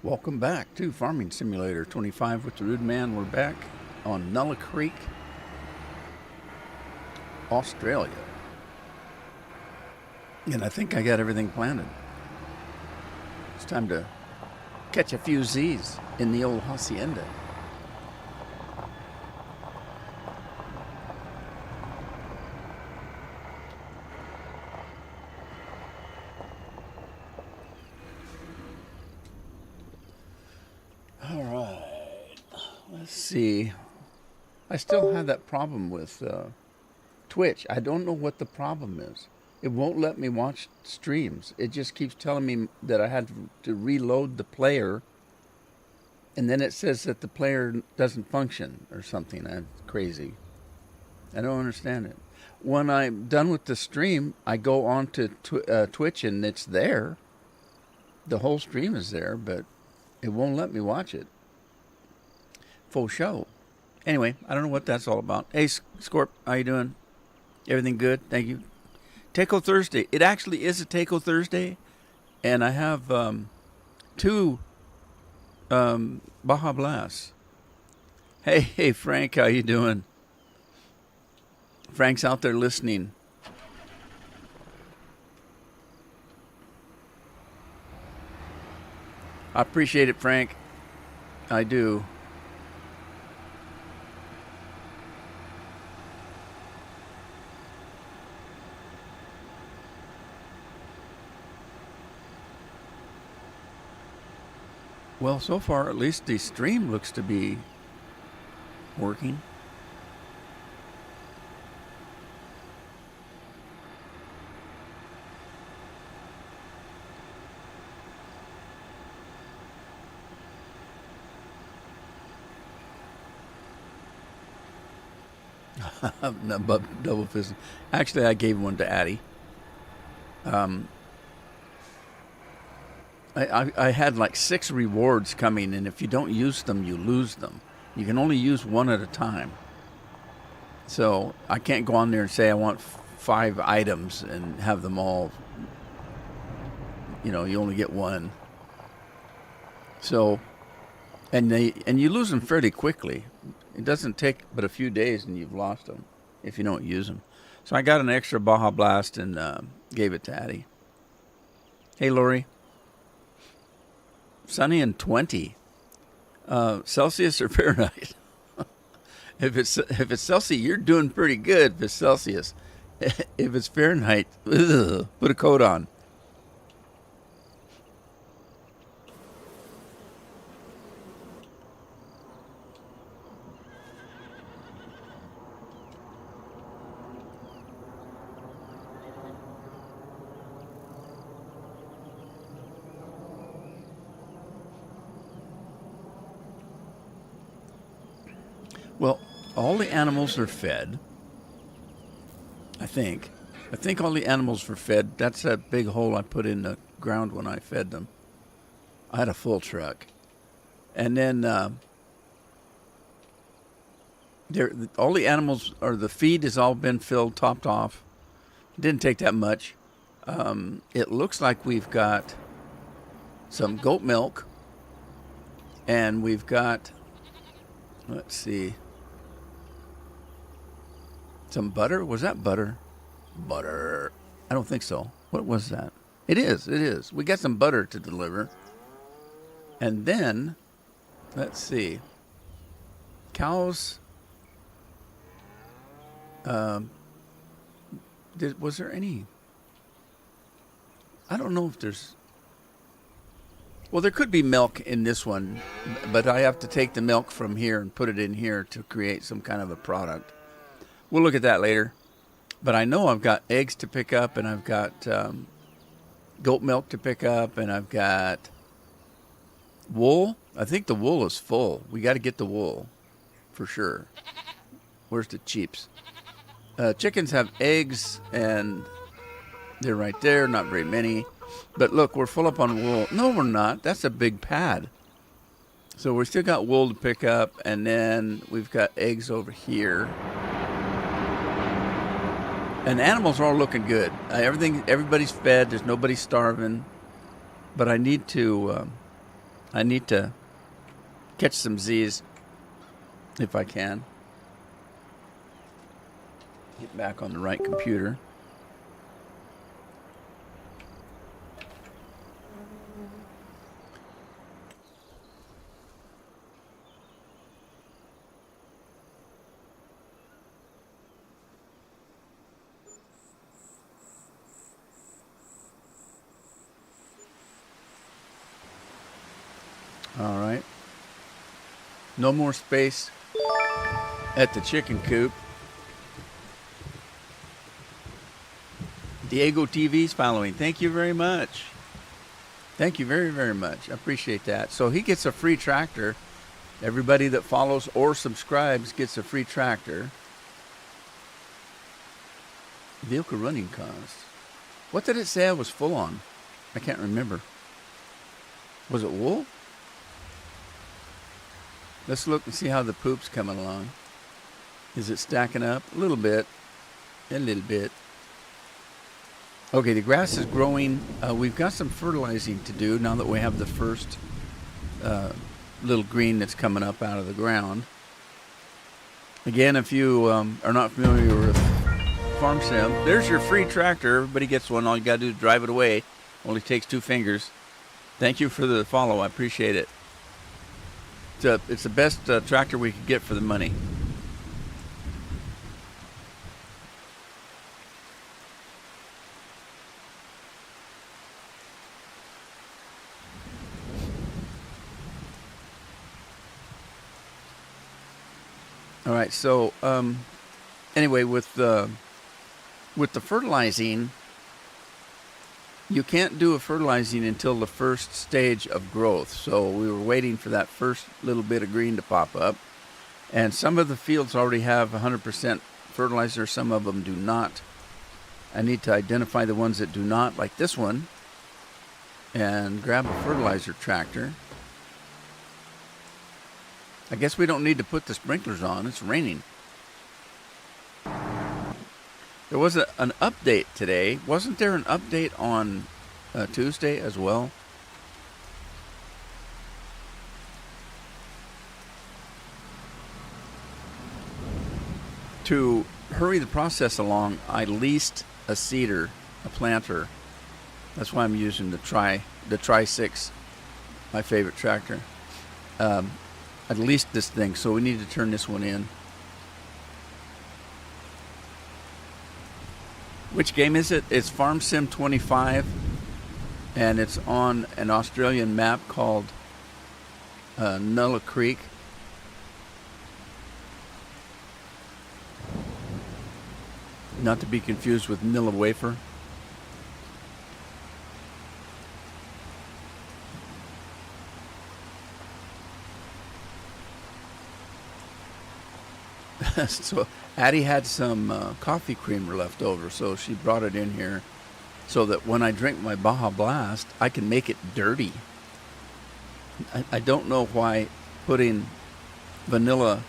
Welcome back to Farming Simulator 25 with the Rude Man. We're back on Nulla Creek, Australia. And I think I got everything planted. It's time to catch a few Z's in the old hacienda. All right, let's see. I still have that problem with Twitch. I don't know what the problem is. It won't let me watch streams. It just keeps telling me that I had to reload the player, and then it says that the player doesn't function or something. That's crazy. I don't understand it. When I'm done with the stream, I go on to Twitch, and it's there. The whole stream is there, but it won't let me watch it. Full show. Anyway, I don't know what that's all about. Hey, Scorp, how you doing? Everything good? Thank you. Taco Thursday. It actually is a Taco Thursday, and I have two Baja Blasts. Hey, Frank, how you doing? Frank's out there listening. I appreciate it, Frank. I do. Well, so far, at least the stream looks to be working. Double fist. Actually, I gave one to Addie. I had like 6 rewards coming, and if you don't use them, you lose them. You can only use one at a time. So I can't go on there and say I want 5 items and have them all. You know, you only get one. So, and you lose them fairly quickly. It doesn't take but a few days, and you've lost them if you don't use them. So I got an extra Baja Blast and gave it to Addie. Hey, Lori. Sunny and 20. Celsius or Fahrenheit? If it's Celsius, you're doing pretty good. If it's Celsius, if it's Fahrenheit, put a coat on. Well, all the animals are fed. I think all the animals were fed. That's that big hole I put in the ground when I fed them. I had a full truck. And then all the animals, or the feed has all been filled, topped off. It didn't take that much. It looks like we've got some goat milk. And we've got, let's see, some butter. Was that butter? Butter. I don't think so. What was that? It is. We got some butter to deliver. And then, let's see. Cows. Was there any? I don't know if there's. Well, there could be milk in this one, but I have to take the milk from here and put it in here to create some kind of a product. We'll look at that later. But I know I've got eggs to pick up, and I've got goat milk to pick up, and I've got wool. I think the wool is full. We got to get the wool for sure. Where's the cheeps? Chickens have eggs, and they're right there. Not very many. But look, we're full up on wool. No, we're not. That's a big pad. So we still got wool to pick up, and then we've got eggs over here. And animals are all looking good. Everybody's fed. There's nobody starving. But I need to I need to catch some Z's if I can. Get back on the right computer. All right. No more space at the chicken coop. Diego TV's following. Thank you very much. Thank you very, very much. I appreciate that. So he gets a free tractor. Everybody that follows or subscribes gets a free tractor. Vehicle running costs. What did it say I was full on? I can't remember. Was it wool? Let's look and see how the poop's coming along. Is it stacking up? A little bit. A little bit. Okay, the grass is growing. We've got some fertilizing to do now that we have the first little green that's coming up out of the ground. Again, if you are not familiar with Farm Sim, there's your free tractor. Everybody gets one. All you got to do is drive it away. Only takes 2 fingers. Thank you for the follow. I appreciate it. It's the best tractor we could get for the money. All right. So anyway, with the fertilizing, you can't do a fertilizing until the first stage of growth. So we were waiting for that first little bit of green to pop up. And some of the fields already have 100% fertilizer. Some of them do not. I need to identify the ones that do not, like this one, and grab a fertilizer tractor. I guess we don't need to put the sprinklers on. It's raining. There was an update today. Wasn't there an update on Tuesday as well? To hurry the process along, I leased a seeder, a planter. That's why I'm using the Tri 6, my favorite tractor. I leased this thing, so we need to turn this one in. Which game is it? It's Farm Sim 25, and it's on an Australian map called Nulla Creek. Not to be confused with Nilla Wafer. So Addie had some coffee creamer left over, so she brought it in here so that when I drink my Baja Blast, I can make it dirty. I don't know why putting vanilla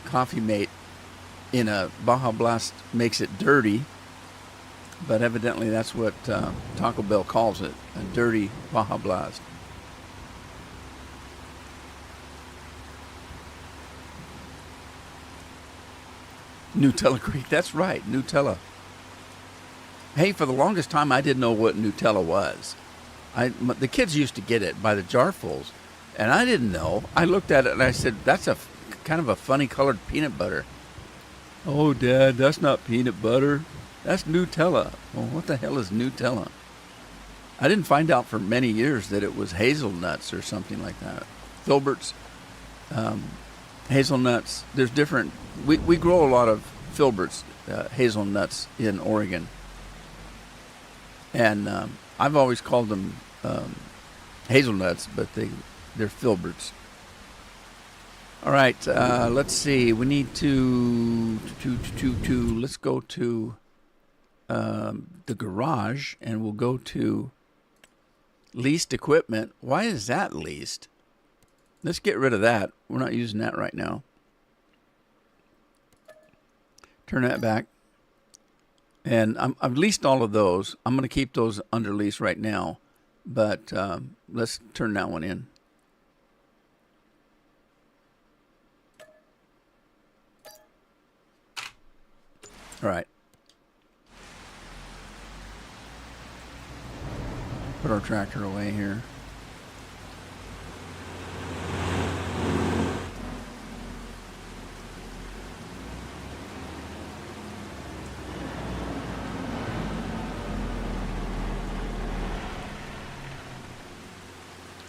coffee mate in a Baja Blast makes it dirty, but evidently that's what Taco Bell calls it, a dirty Baja Blast. Nutella Creek, that's right, Nutella. Hey, for the longest time, I didn't know what Nutella was. The kids used to get it by the jarfuls, and I didn't know. I looked at it and I said, that's a kind of a funny colored peanut butter. Oh, Dad, that's not peanut butter. That's Nutella. Well, what the hell is Nutella? I didn't find out for many years that it was hazelnuts or something like that. Filberts, hazelnuts. There's different. We grow a lot of filberts, hazelnuts in Oregon, and I've always called them hazelnuts, but they're filberts. All right, let's see. We need to let's go to the garage, and we'll go to leased equipment. Why is that leased? Let's get rid of that. We're not using that right now. Turn that back. And I've leased all of those. I'm going to keep those under lease right now. But let's turn that one in. All right. Put our tractor away here.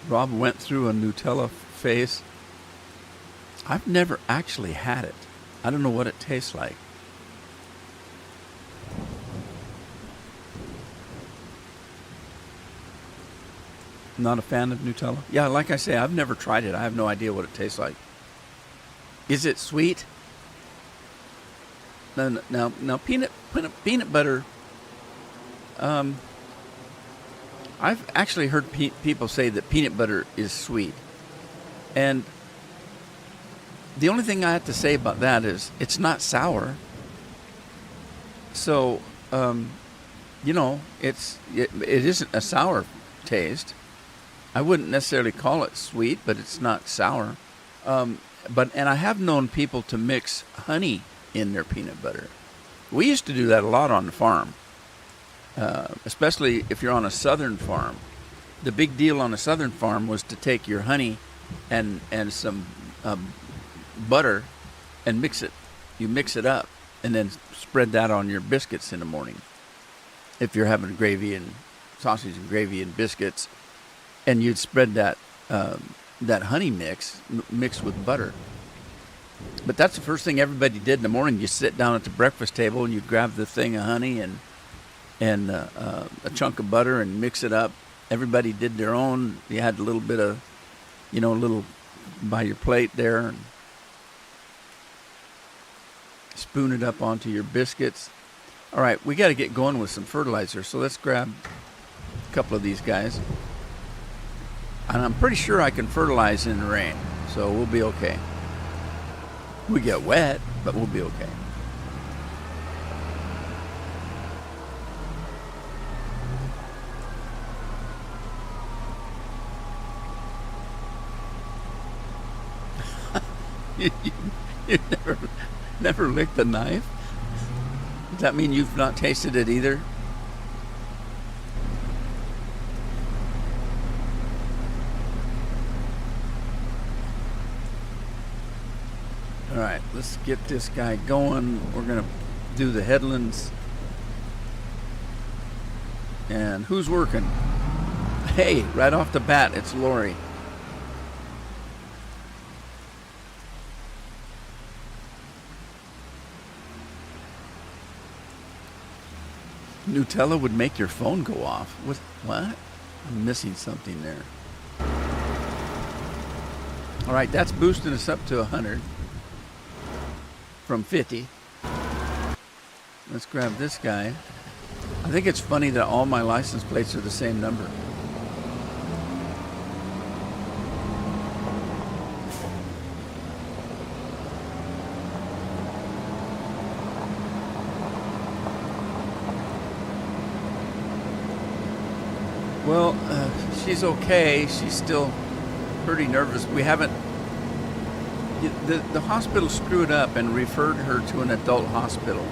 Rob went through a Nutella phase. I've never actually had it. I don't know what it tastes like. Not a fan of Nutella? Yeah, like I say, I've never tried it. I have no idea what it tastes like. Is it sweet? No, peanut butter. I've actually heard people say that peanut butter is sweet. And the only thing I have to say about that is it's not sour. So, it isn't a sour taste. I wouldn't necessarily call it sweet, but it's not sour. And I have known people to mix honey in their peanut butter. We used to do that a lot on the farm, especially if you're on a southern farm. The big deal on a southern farm was to take your honey and some butter and mix it. You mix it up and then spread that on your biscuits in the morning. If you're having gravy and sausage and gravy and biscuits, and you'd spread that honey mixed with butter. But that's the first thing everybody did in the morning. You sit down at the breakfast table and you grab the thing of honey and a chunk of butter and mix it up. Everybody did their own. You had a little bit of, a little by your plate there. And spoon it up onto your biscuits. All right, we got to get going with some fertilizer. So let's grab a couple of these guys. And I'm pretty sure I can fertilize in the rain, so we'll be okay. We get wet, but we'll be okay. you never licked the knife? Does that mean you've not tasted it either? All right, let's get this guy going. We're going to do the headlands. And who's working? Hey, right off the bat, it's Lori. Nutella would make your phone go off. What? I'm missing something there. All right, that's boosting us up to 100 from 50. Let's grab this guy. I think it's funny that all my license plates are the same number. Well, she's okay. She's still pretty nervous. We haven't. The hospital screwed up and referred her to an adult hospital,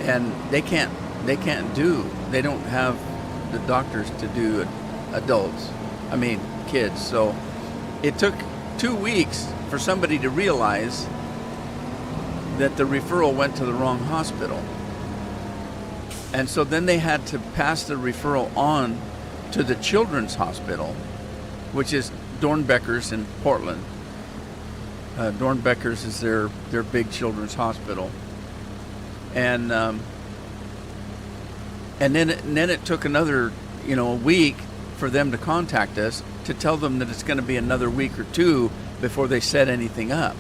and they don't have the doctors to do adults. I mean kids. So it took 2 weeks for somebody to realize that the referral went to the wrong hospital. And so then they had to pass the referral on to the Children's Hospital, which is Dornbecker's in Portland. Dornbecker's is their big children's hospital. And then it took another week for them to contact us to tell them that it's going to be another week or two before they set anything up.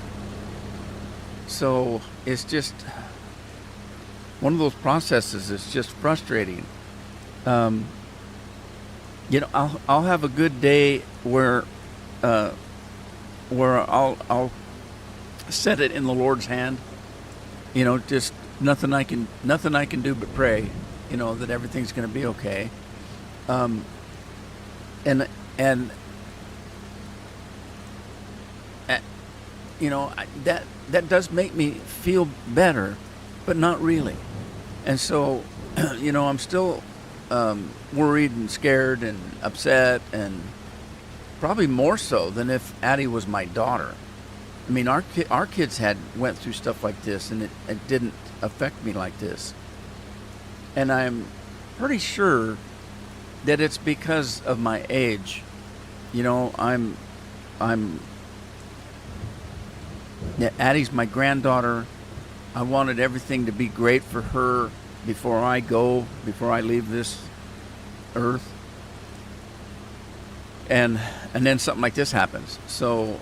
So it's just one of those processes that's just frustrating. I'll have a good day where I'll set it in the Lord's hand. Just nothing I can do but pray. That everything's going to be okay. That does make me feel better. but not really. And so, I'm still worried and scared and upset, and probably more so than if Addie was my daughter. I mean, our kids went through stuff like this, and it didn't affect me like this. And I'm pretty sure that it's because of my age. Addie's my granddaughter. I wanted everything to be great for her before I leave this earth. And then something like this happens. So,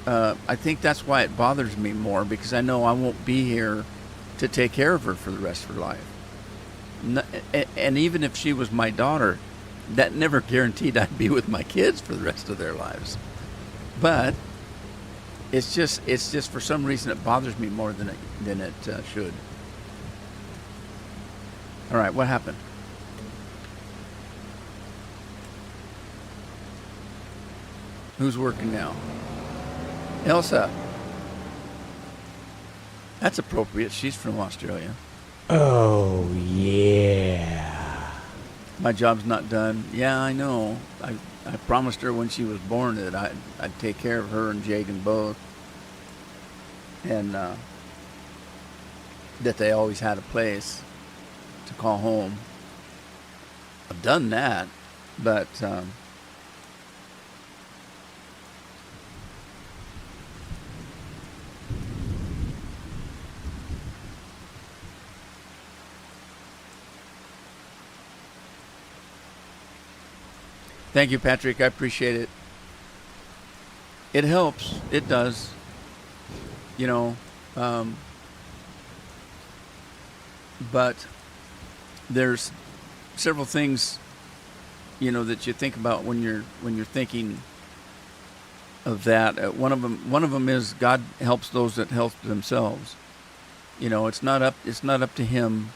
I think that's why it bothers me more, because I know I won't be here to take care of her for the rest of her life. And even if she was my daughter, that never guaranteed I'd be with my kids for the rest of their lives. But it's just for some reason it bothers me more than it should. All right, what happened? Who's working now? Elsa. That's appropriate. She's from Australia. Oh, yeah. My job's not done. Yeah, I know. I promised her when she was born that I'd take care of her and Jagan both. And that they always had a place to call home. I've done that, but thank you, Patrick. I appreciate it. It helps. It does. But there's several things, that you think about when you're thinking of that. One of them is God helps those that help themselves. It's not up to Him,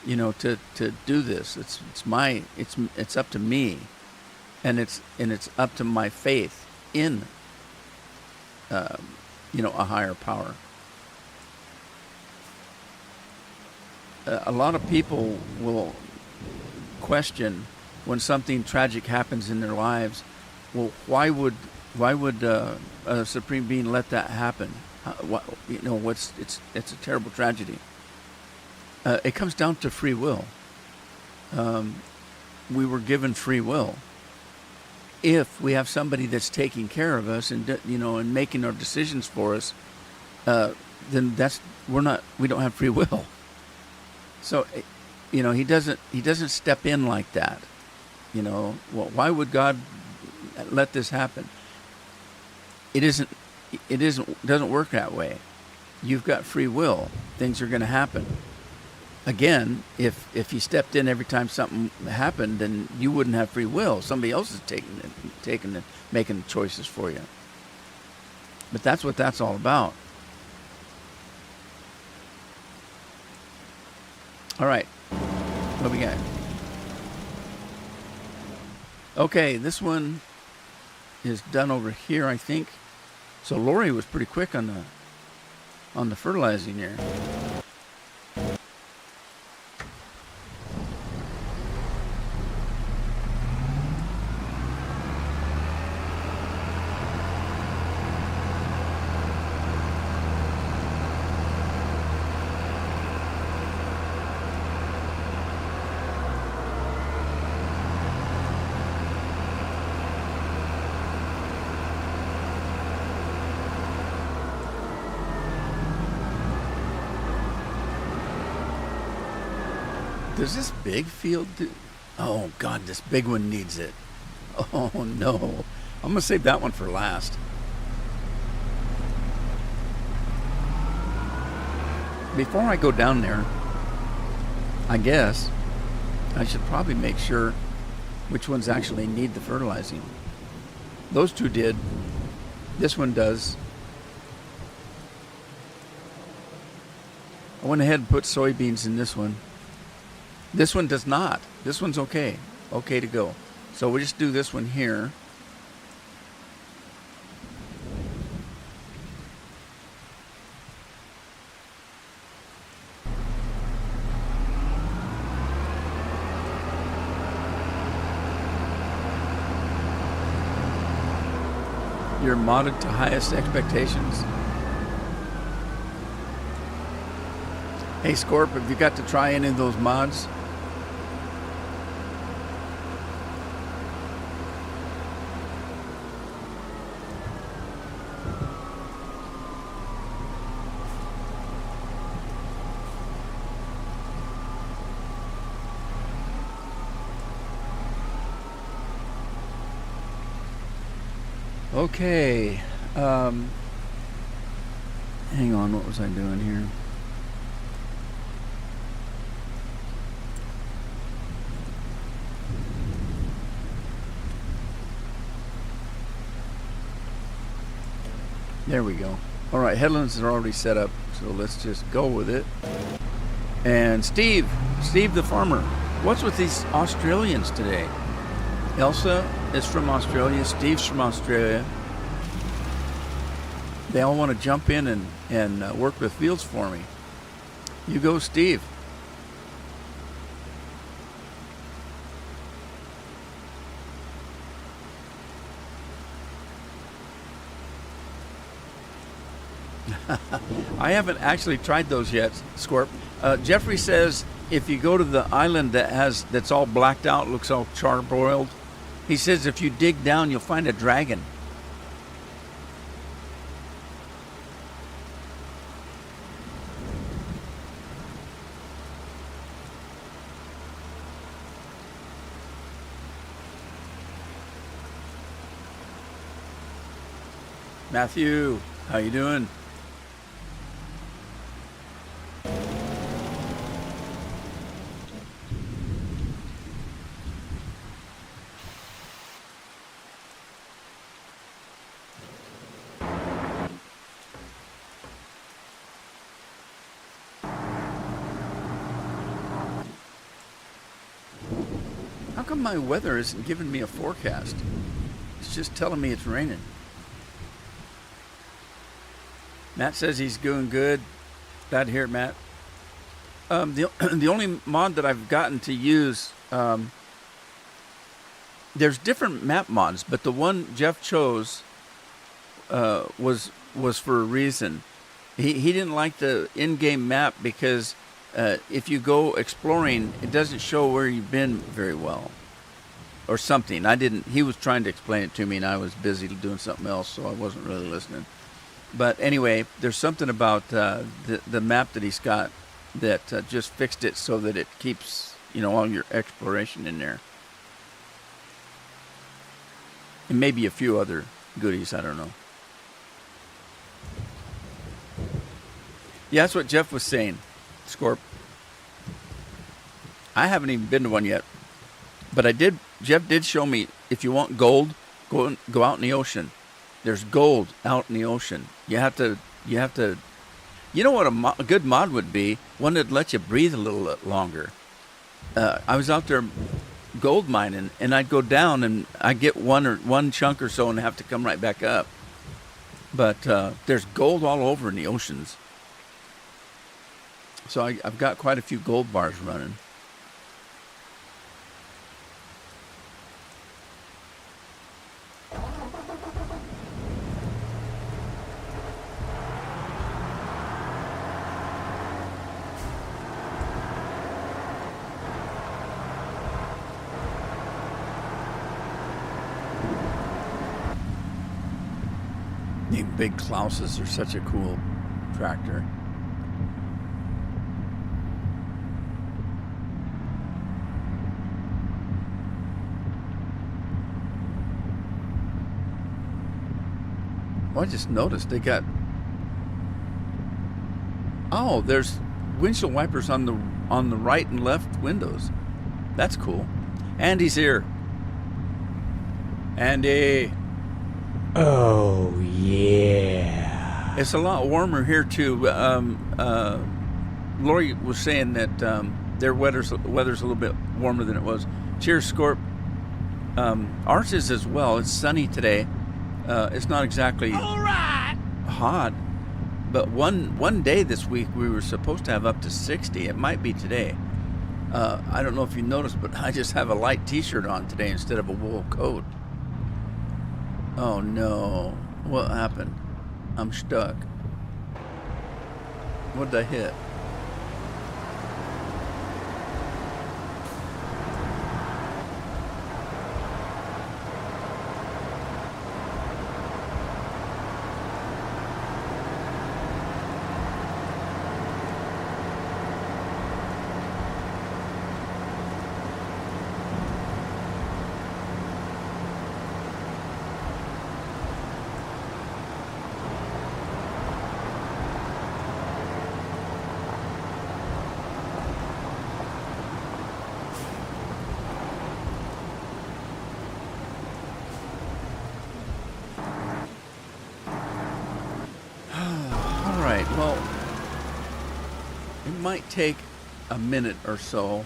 to do this. It's up to me. And it's up to my faith in, a higher power. A lot of people will question when something tragic happens in their lives. Well, why would a supreme being let that happen? It's a terrible tragedy. It comes down to free will. We were given free will. If we have somebody that's taking care of us and and making our decisions for us, then we don't have free will. So, he doesn't step in like that. Well, why would God let this happen? It doesn't work that way. You've got free will. Things are going to happen. Again, if you stepped in every time something happened, then you wouldn't have free will. Somebody else is making the choices for you. But that's what that's all about. All right, what we got? Okay, this one is done over here, I think. So Lori was pretty quick on the fertilizing here. Does this big field do? Oh, God, this big one needs it. Oh, no. I'm going to save that one for last. Before I go down there, I guess I should probably make sure which ones actually need the fertilizing. Those two did. This one does. I went ahead and put soybeans in this one. This one does not. This one's okay. Okay to go. So we'll just do this one here. You're modded to highest expectations. Hey Scorp, have you got to try any of those mods? Okay. Hang on, what was I doing here? There we go. All right, headlands are already set up, so let's just go with it. And Steve the farmer. What's with these Australians today? Elsa is from Australia. Steve's from Australia. They all want to jump in and work the fields for me. You go, Steve. I haven't actually tried those yet, Scorp. Jeffrey says if you go to the island that's all blacked out, looks all charbroiled, he says if you dig down, you'll find a dragon. Matthew, how you doing? How come my weather isn't giving me a forecast? It's just telling me it's raining. Matt says he's doing good. Glad to hear it, Matt. The only mod that I've gotten to use, there's different map mods, but the one Jeff chose was for a reason. He didn't like the in-game map because if you go exploring, it doesn't show where you've been very well, or something. He was trying to explain it to me, and I was busy doing something else, so I wasn't really listening. But anyway, there's something about the map that he's got that just fixed it so that it keeps, all your exploration in there. And maybe a few other goodies, I don't know. Yeah, that's what Jeff was saying, Scorp. I haven't even been to one yet. But Jeff did show me, if you want gold, go out in the ocean. There's gold out in the ocean. You have to. You know what a good mod would be? One that lets you breathe a little longer. I was out there gold mining, and I'd go down and I'd get one chunk or so and have to come right back up. But there's gold all over in the oceans. So I've got quite a few gold bars running. The big Klauses are such a cool tractor. Well, I just noticed they got... Oh, there's windshield wipers on the right and left windows. That's cool. Andy's here. Andy. Oh, yeah. It's a lot warmer here, too. Lori was saying that their weather's a little bit warmer than it was. Cheers, Scorp. Ours is as well. It's sunny today. It's not exactly hot, but one day this week we were supposed to have up to 60. It might be today. I don't know if you noticed, but I just have a light t-shirt on today instead of a wool coat. Oh no. What happened? I'm stuck. What did I hit? All right, well, it might take a minute or so.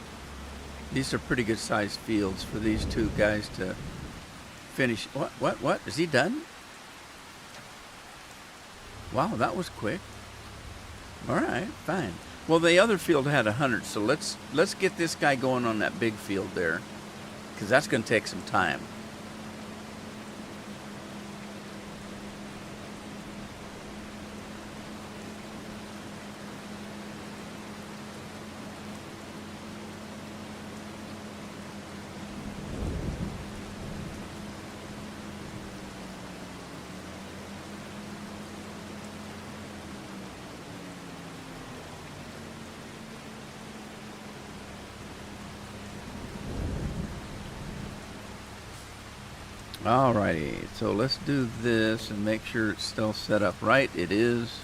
These are pretty good sized fields for these two guys to finish. What? Is he done? Wow, that was quick. All right, fine. Well, the other field had 100, so let's get this guy going on that big field there, because that's going to take some time. Alrighty, so let's do this and make sure it's still set up right. It is.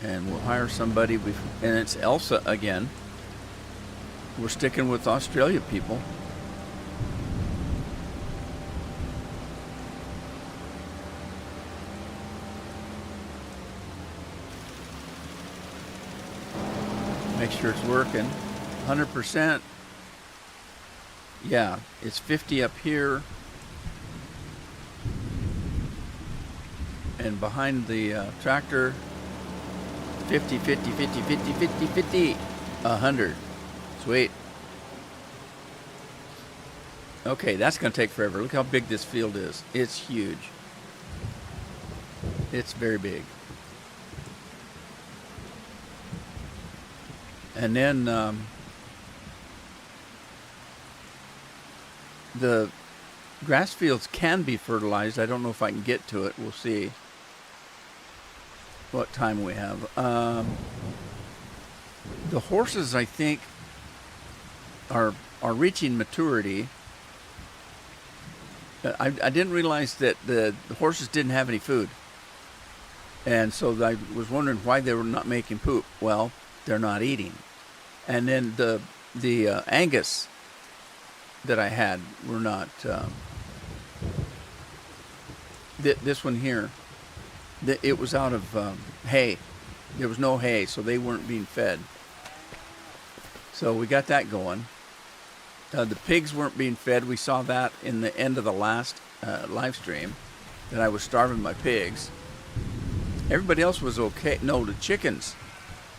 And we'll hire somebody. And it's Elsa again. We're sticking with Australia people. Make sure it's working. 100%. Yeah, it's 50 up here. And behind the tractor, 50, 50, 50, 50, 50, 50, 100. Sweet. Okay, that's going to take forever. Look how big this field is. It's huge. It's very big. And then the grass fields can be fertilized. I don't know if I can get to it. We'll see what time we have. The horses, I think, are reaching maturity. I didn't realize that the horses didn't have any food. And so I was wondering why they were not making poop. Well, they're not eating. And then the Angus that I had were not. This one here, it was out of hay. There was no hay, so they weren't being fed. So we got that going. The pigs weren't being fed. We saw that in the end of the last live stream, that I was starving my pigs. Everybody else was okay. No, the chickens.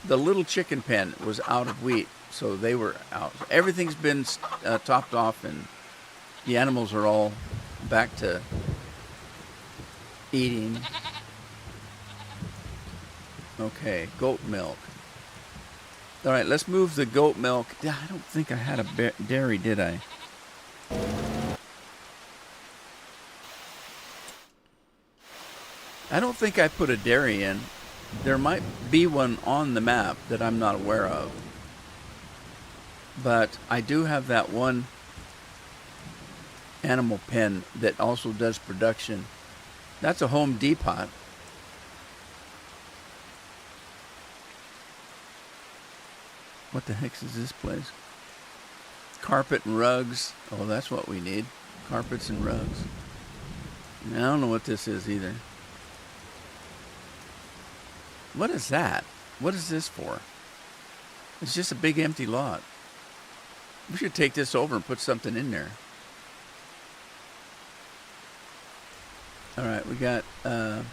The little chicken pen was out of wheat, so they were out. Everything's been topped off, and the animals are all back to eating. Okay, goat milk. All right, let's move the goat milk. I don't think I had a dairy, did I? I don't think I put a dairy in. There might be one on the map that I'm not aware of. But I do have that one animal pen that also does production. That's a Home Depot. What the heck is this place? Carpet and rugs. Oh, that's what we need. Carpets and rugs. I don't know what this is either. What is that? What is this for? It's just a big empty lot. We should take this over and put something in there. All right, we got a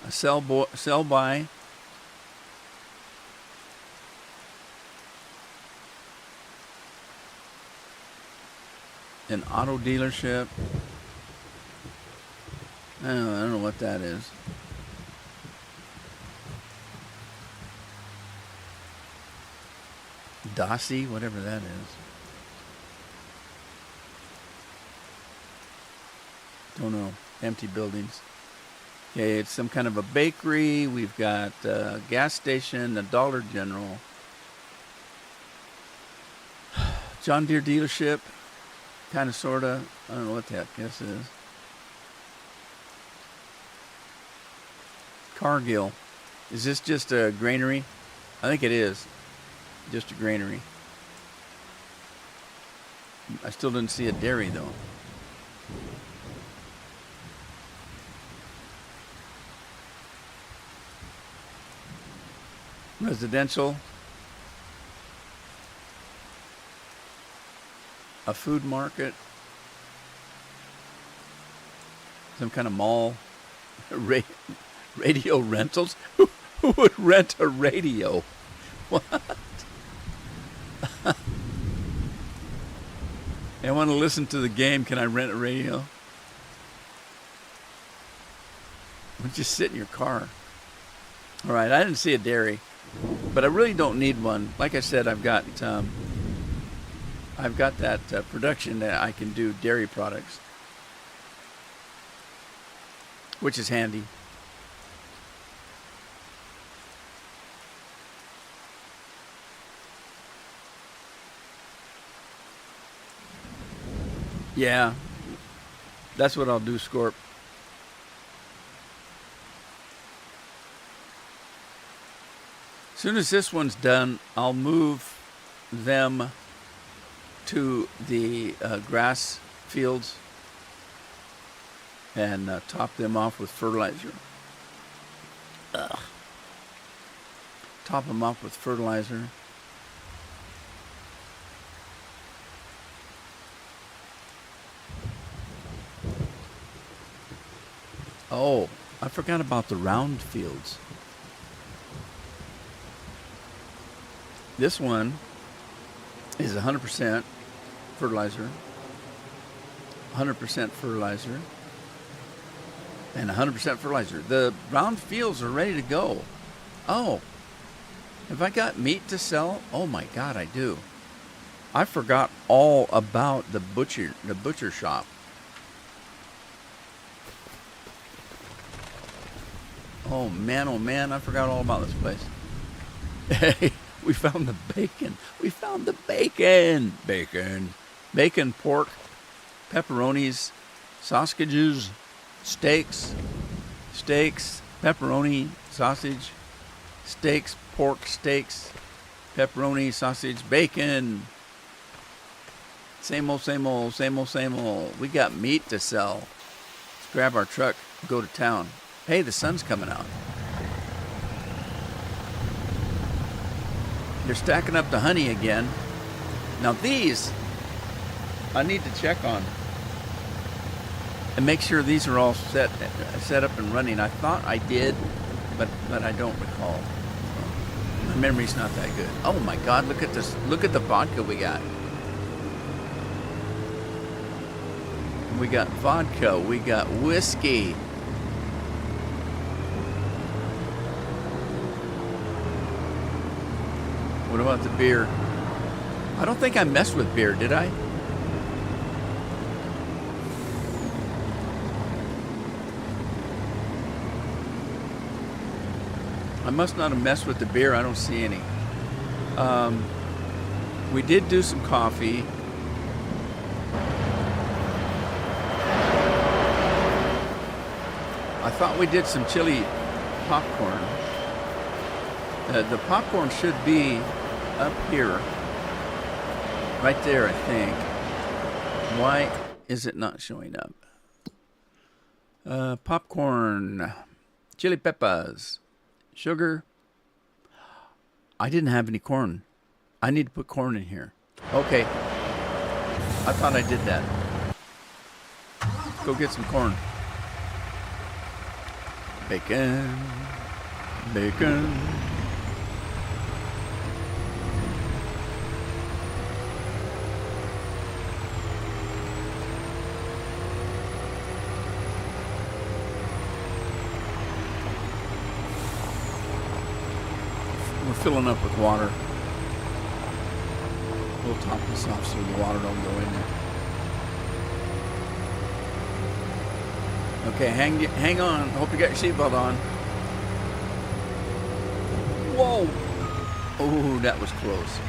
sell by. An auto dealership. I don't know what that is. Aussie, whatever that is. Don't know. Empty buildings. Okay, it's some kind of a bakery. We've got a gas station, a Dollar General, John Deere dealership, kind of, sort of. I don't know what the heck this is. Cargill. Is this just a granary? I think it is. Just a granary. I still didn't see a dairy, though. Residential. A food market. Some kind of mall. Radio rentals? Who would rent a radio? What? I want to listen to the game. Can I rent a radio? Why don't you sit in your car? All right, I didn't see a dairy, but I really don't need one. Like I said, I've got that production that I can do dairy products, which is handy. Yeah, that's what I'll do, Scorp. As soon as this one's done, I'll move them to the grass fields and top them off with fertilizer. Top them off with fertilizer. Oh, I forgot about the round fields. This one is 100% fertilizer, 100% fertilizer, and 100% fertilizer. The round fields are ready to go. Oh, have I got meat to sell? Oh my God, I do. I forgot all about the butcher shop. Oh man, I forgot all about this place. Hey, we found the bacon. We found the bacon. Bacon, pork, pepperonis, sausages, steaks, pepperoni, sausage, steaks, pork, steaks, pepperoni, sausage, bacon. Same old. We got meat to sell. Let's grab our truck, go to town. Hey, the sun's coming out. They're stacking up the honey again. Now these, I need to check on and make sure these are all set up and running. I thought I did, but I don't recall. My memory's not that good. Oh my God, look at this. Look at the vodka we got. We got vodka. We got whiskey. What about the beer? I don't think I messed with beer, did I? I must not have messed with the beer. I don't see any. We did do some coffee. I thought we did some chili popcorn. The popcorn should be up here. Right there, I think. Why is it not showing up? Popcorn. Chili peppers. Sugar. I didn't have any corn. I need to put corn in here. Okay. I thought I did that. Go get some corn. Bacon. filling up with water. We'll top this off so the water don't go in there. Okay, hang on. Hope you got your seatbelt on. Whoa! Oh, that was close.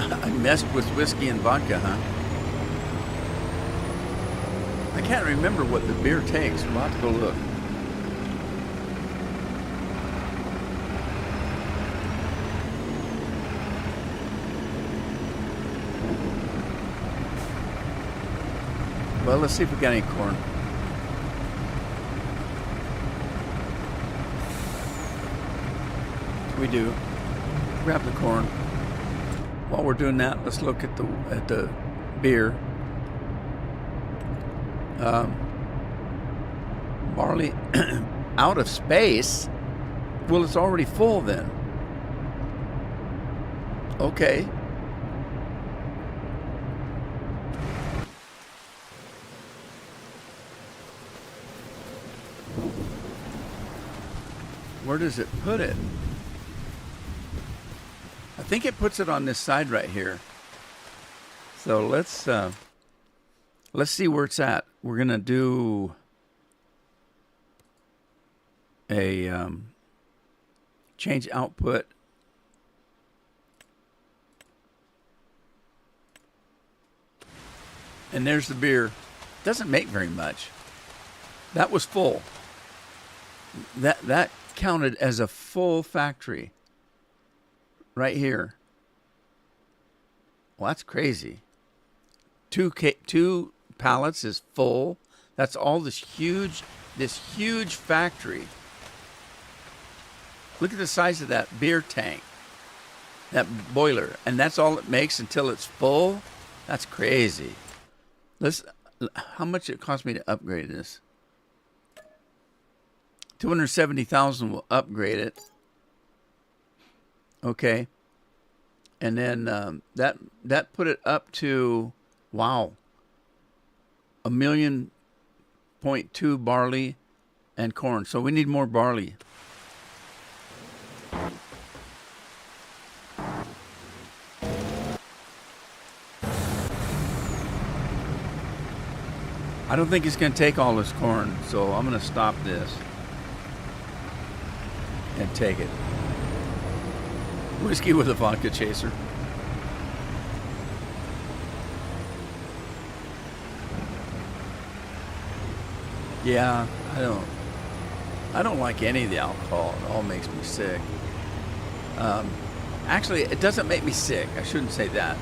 I messed with whiskey and vodka, huh? I can't remember what the beer takes. We'll have to go look. Well, let's see if we got any corn. We do. Grab the corn. While we're doing that, let's look at the beer. Barley out of space. Well, it's already full then. Okay. Where does it put it? I think it puts it on this side right here. So let's see where it's at. We're gonna do a change output. And there's the beer. Doesn't make very much. That was full. That counted as a full factory. Right here. Well, that's crazy. Two pallets is full. That's all this huge factory. Look at the size of that beer tank, that boiler, and that's all it makes until it's full. That's crazy. How much it cost me to upgrade this? 270,000 will upgrade it. Okay, and then that put it up to, wow, 1.2 million barley and corn. So we need more barley. I don't think it's going to take all this corn, so I'm going to stop this and take it. Whiskey with a vodka chaser. Yeah, I don't like any of the alcohol. It all makes me sick. Actually, it doesn't make me sick. I shouldn't say that.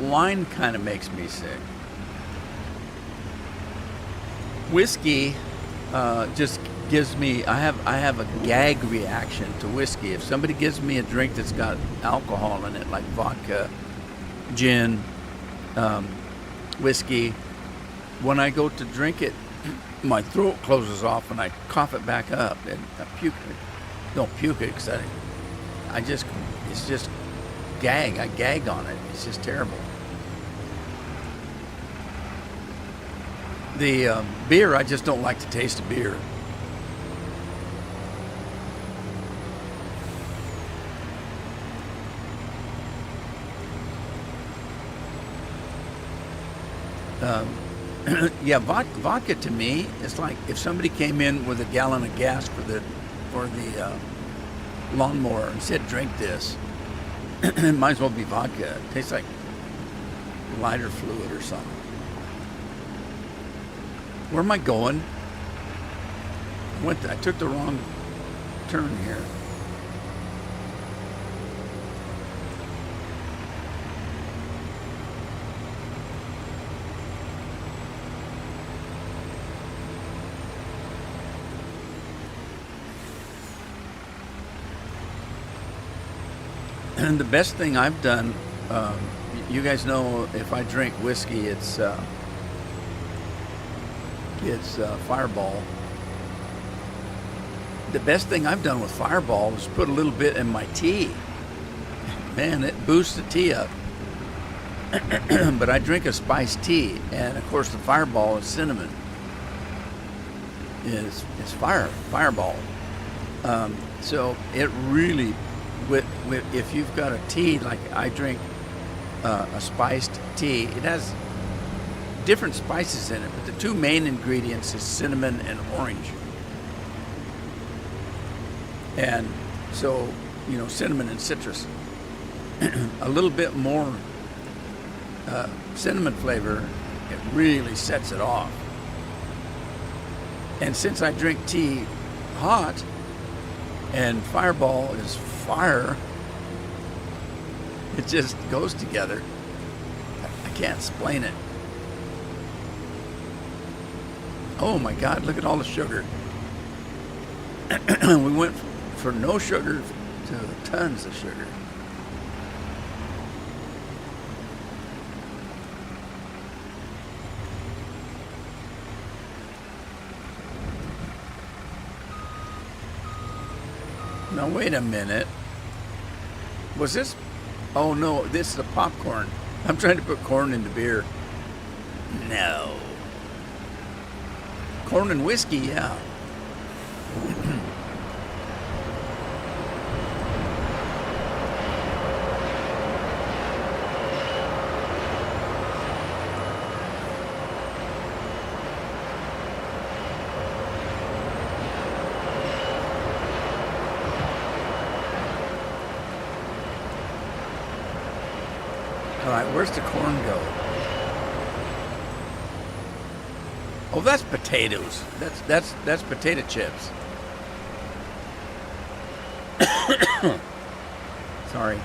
Wine kind of makes me sick. Whiskey just gives me, I have a gag reaction to whiskey. If somebody gives me a drink that's got alcohol in it, like vodka, gin, whiskey, when I go to drink it, my throat closes off and I cough it back up and I puke it. Don't puke it because it's just gag. I gag on it. It's just terrible. The beer, I just don't like the taste of beer. Yeah, vodka to me is like if somebody came in with a gallon of gas for the lawnmower and said, "Drink this." It might as well be vodka. It tastes like lighter fluid or something. Where am I going? I took the wrong turn here. And the best thing I've done, you guys know if I drink whiskey, it's Fireball. The best thing I've done with Fireball is put a little bit in my tea. Man, it boosts the tea up. But I drink a spiced tea, and of course the Fireball is cinnamon. Is Fireball. So it really, if you've got a tea like I drink, a spiced tea, it has different spices in it, but the two main ingredients is cinnamon and orange. And so, cinnamon and citrus. A little bit more cinnamon flavor, it really sets it off. And since I drink tea hot, and Fireball is fire, it just goes together. I can't explain it. Oh my God, look at all the sugar. We went for no sugar to tons of sugar. Now wait a minute. Was this? Oh no, this is the popcorn. I'm trying to put corn into beer. No. Corn and whiskey, yeah. All right, where's the corn go? Oh, that's potatoes. That's potato chips. Sorry.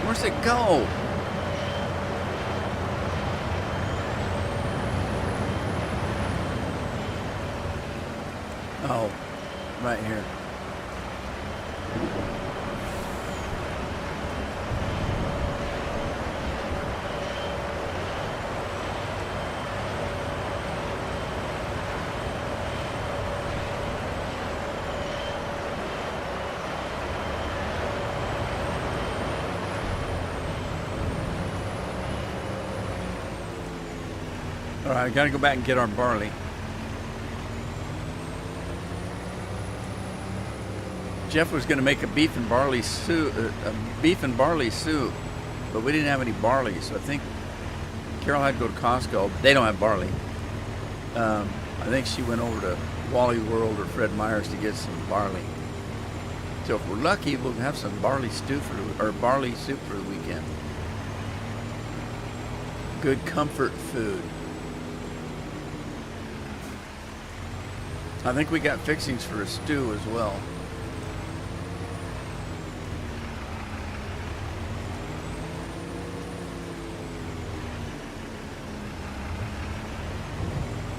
Where's it go? Oh, right here. All right, I gotta go back and get our barley. Jeff was gonna make a beef and barley soup, but we didn't have any barley, so I think Carol had to go to Costco. They don't have barley. I think she went over to Wally World or Fred Meyer's to get some barley. So if we're lucky, we'll have some barley soup for the weekend. Good comfort food. I think we got fixings for a stew as well.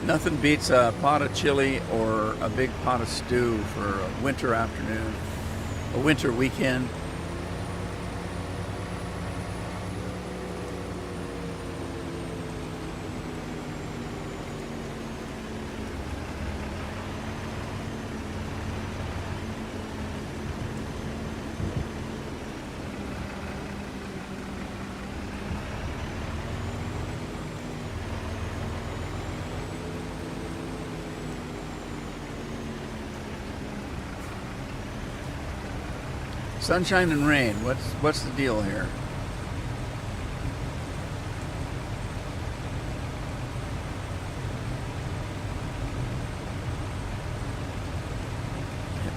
Nothing beats a pot of chili or a big pot of stew for a winter afternoon, a winter weekend. Sunshine and rain. What's the deal here?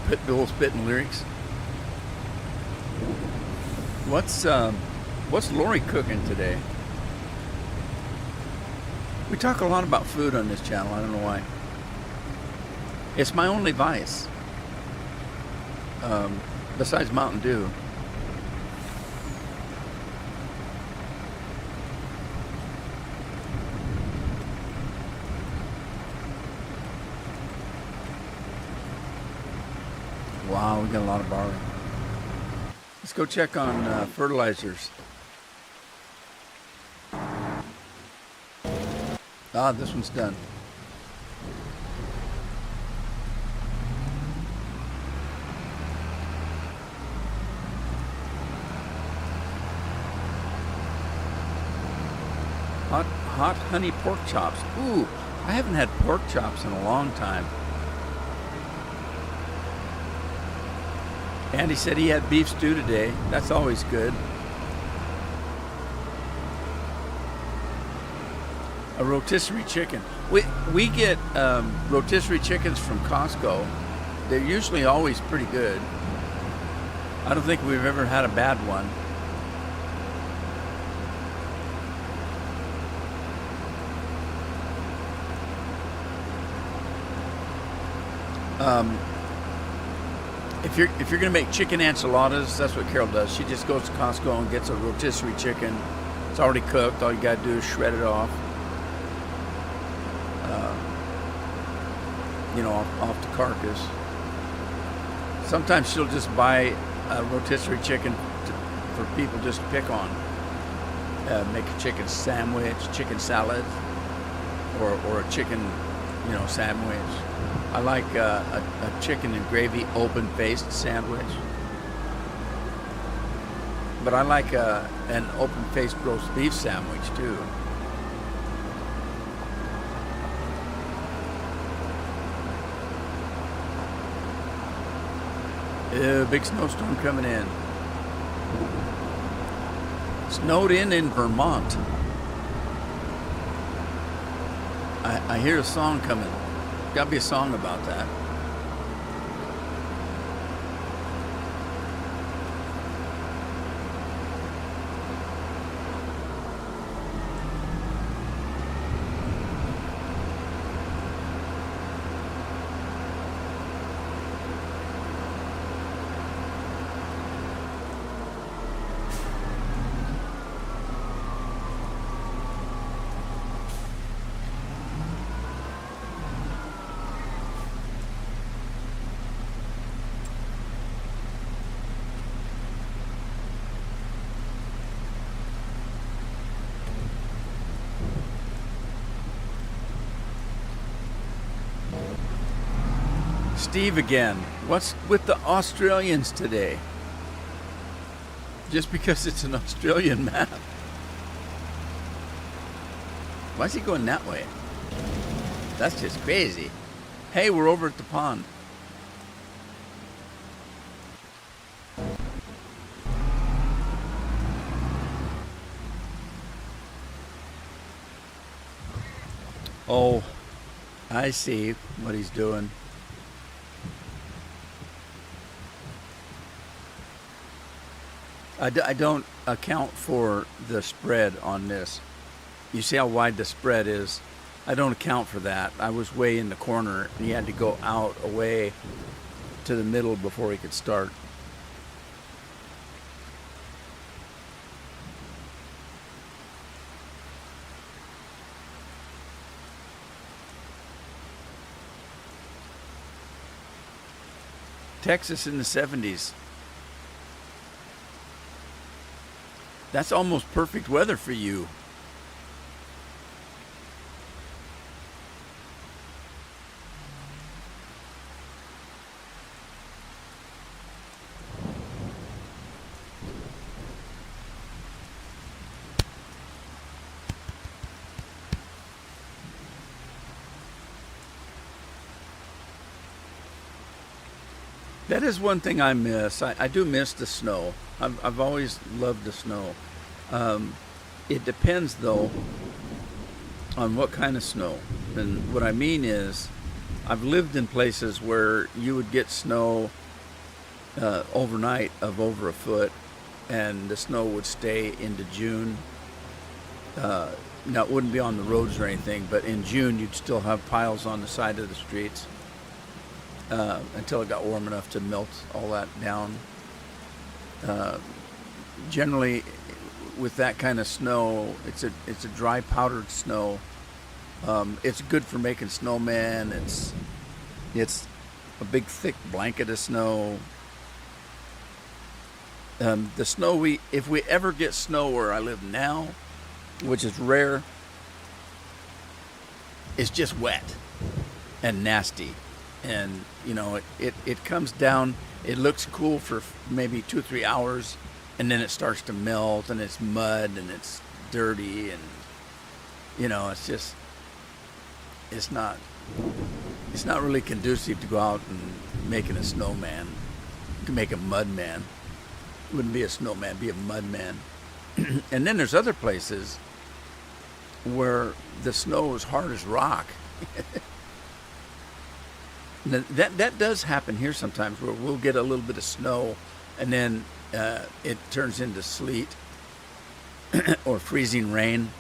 Pitbull spitting lyrics. What's Lori cooking today? We talk a lot about food on this channel. I don't know why. It's my only vice. Besides Mountain Dew. Wow, we got a lot of barley. Let's go check on fertilizers. Ah, this one's done. Hot honey pork chops. Ooh, I haven't had pork chops in a long time. Andy said he had beef stew today. That's always good. A rotisserie chicken. We get rotisserie chickens from Costco. They're usually always pretty good. I don't think we've ever had a bad one. If you're gonna make chicken enchiladas, that's what Carol does. She just goes to Costco and gets a rotisserie chicken. It's already cooked. All you gotta do is shred it off. Off the carcass. Sometimes she'll just buy a rotisserie chicken for people just to pick on. Make a chicken sandwich, chicken salad, or a chicken, sandwich. I like a chicken and gravy open-faced sandwich. But I like an open-faced roast beef sandwich too. Big snowstorm coming in. Snowed in Vermont. I hear a song coming. Gotta be a song about that. Steve again. What's with the Australians today? Just because it's an Australian map. Why is he going that way? That's just crazy. Hey, we're over at the pond. Oh, I see what he's doing. I don't account for the spread on this. You see how wide the spread is? I don't account for that. I was way in the corner and he had to go out away to the middle before he could start. Texas in the 70s. That's almost perfect weather for you. That is one thing I miss. I do miss the snow. I've always loved the snow. It depends, though, on what kind of snow. And what I mean is, I've lived in places where you would get snow overnight of over a foot, and the snow would stay into June. Now, it wouldn't be on the roads or anything, but in June, you'd still have piles on the side of the streets. Until it got warm enough to melt all that down. Generally, with that kind of snow, it's a dry powdered snow. It's good for making snowmen. It's a big thick blanket of snow. The snow if we ever get snow where I live now, which is rare, it's just wet and nasty. And, it comes down, it looks cool for maybe 2 or 3 hours, and then it starts to melt, and it's mud, and it's dirty, and, it's just, it's not really conducive to go out and making a snowman. You can make a mud man. It wouldn't be a snowman, be a mud man. And then there's other places where the snow is hard as rock. That does happen here sometimes, where we'll get a little bit of snow, and then it turns into sleet or freezing rain,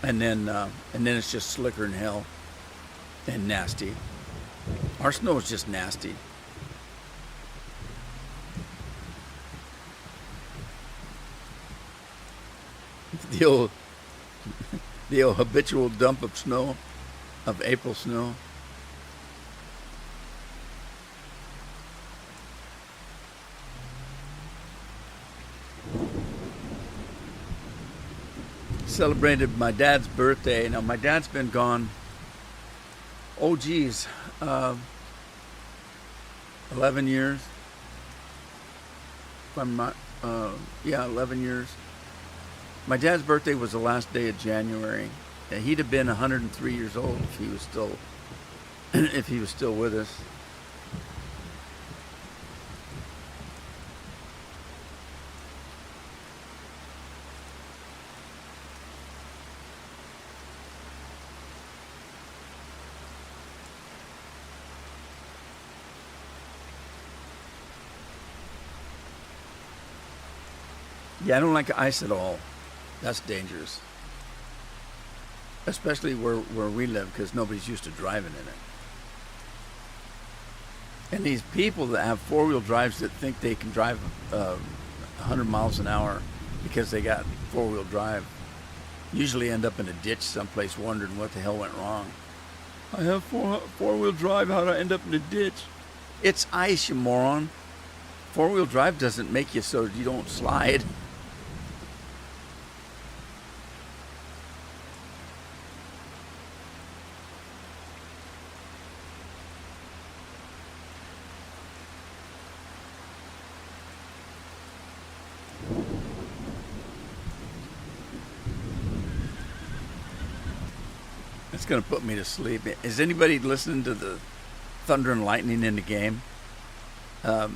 and then it's just slicker than hell and nasty. Our snow is just nasty. The old habitual dump of snow, of April snow. Celebrated my dad's birthday. Now, my dad's been gone, 11 years. If I'm not, 11 years. My dad's birthday was the last day of January. He'd have been 103 years old if he was still, with us. Yeah, I don't like ice at all. That's dangerous. Especially where we live, because nobody's used to driving in it. And these people that have four-wheel drives that think they can drive 100 miles an hour because they got four-wheel drive usually end up in a ditch someplace wondering what the hell went wrong. I have four-wheel drive, how'd I end up in a ditch? It's ice, you moron. Four-wheel drive doesn't make you so you don't slide. It's going to put me to sleep. Is anybody listening to the thunder and lightning in the game? A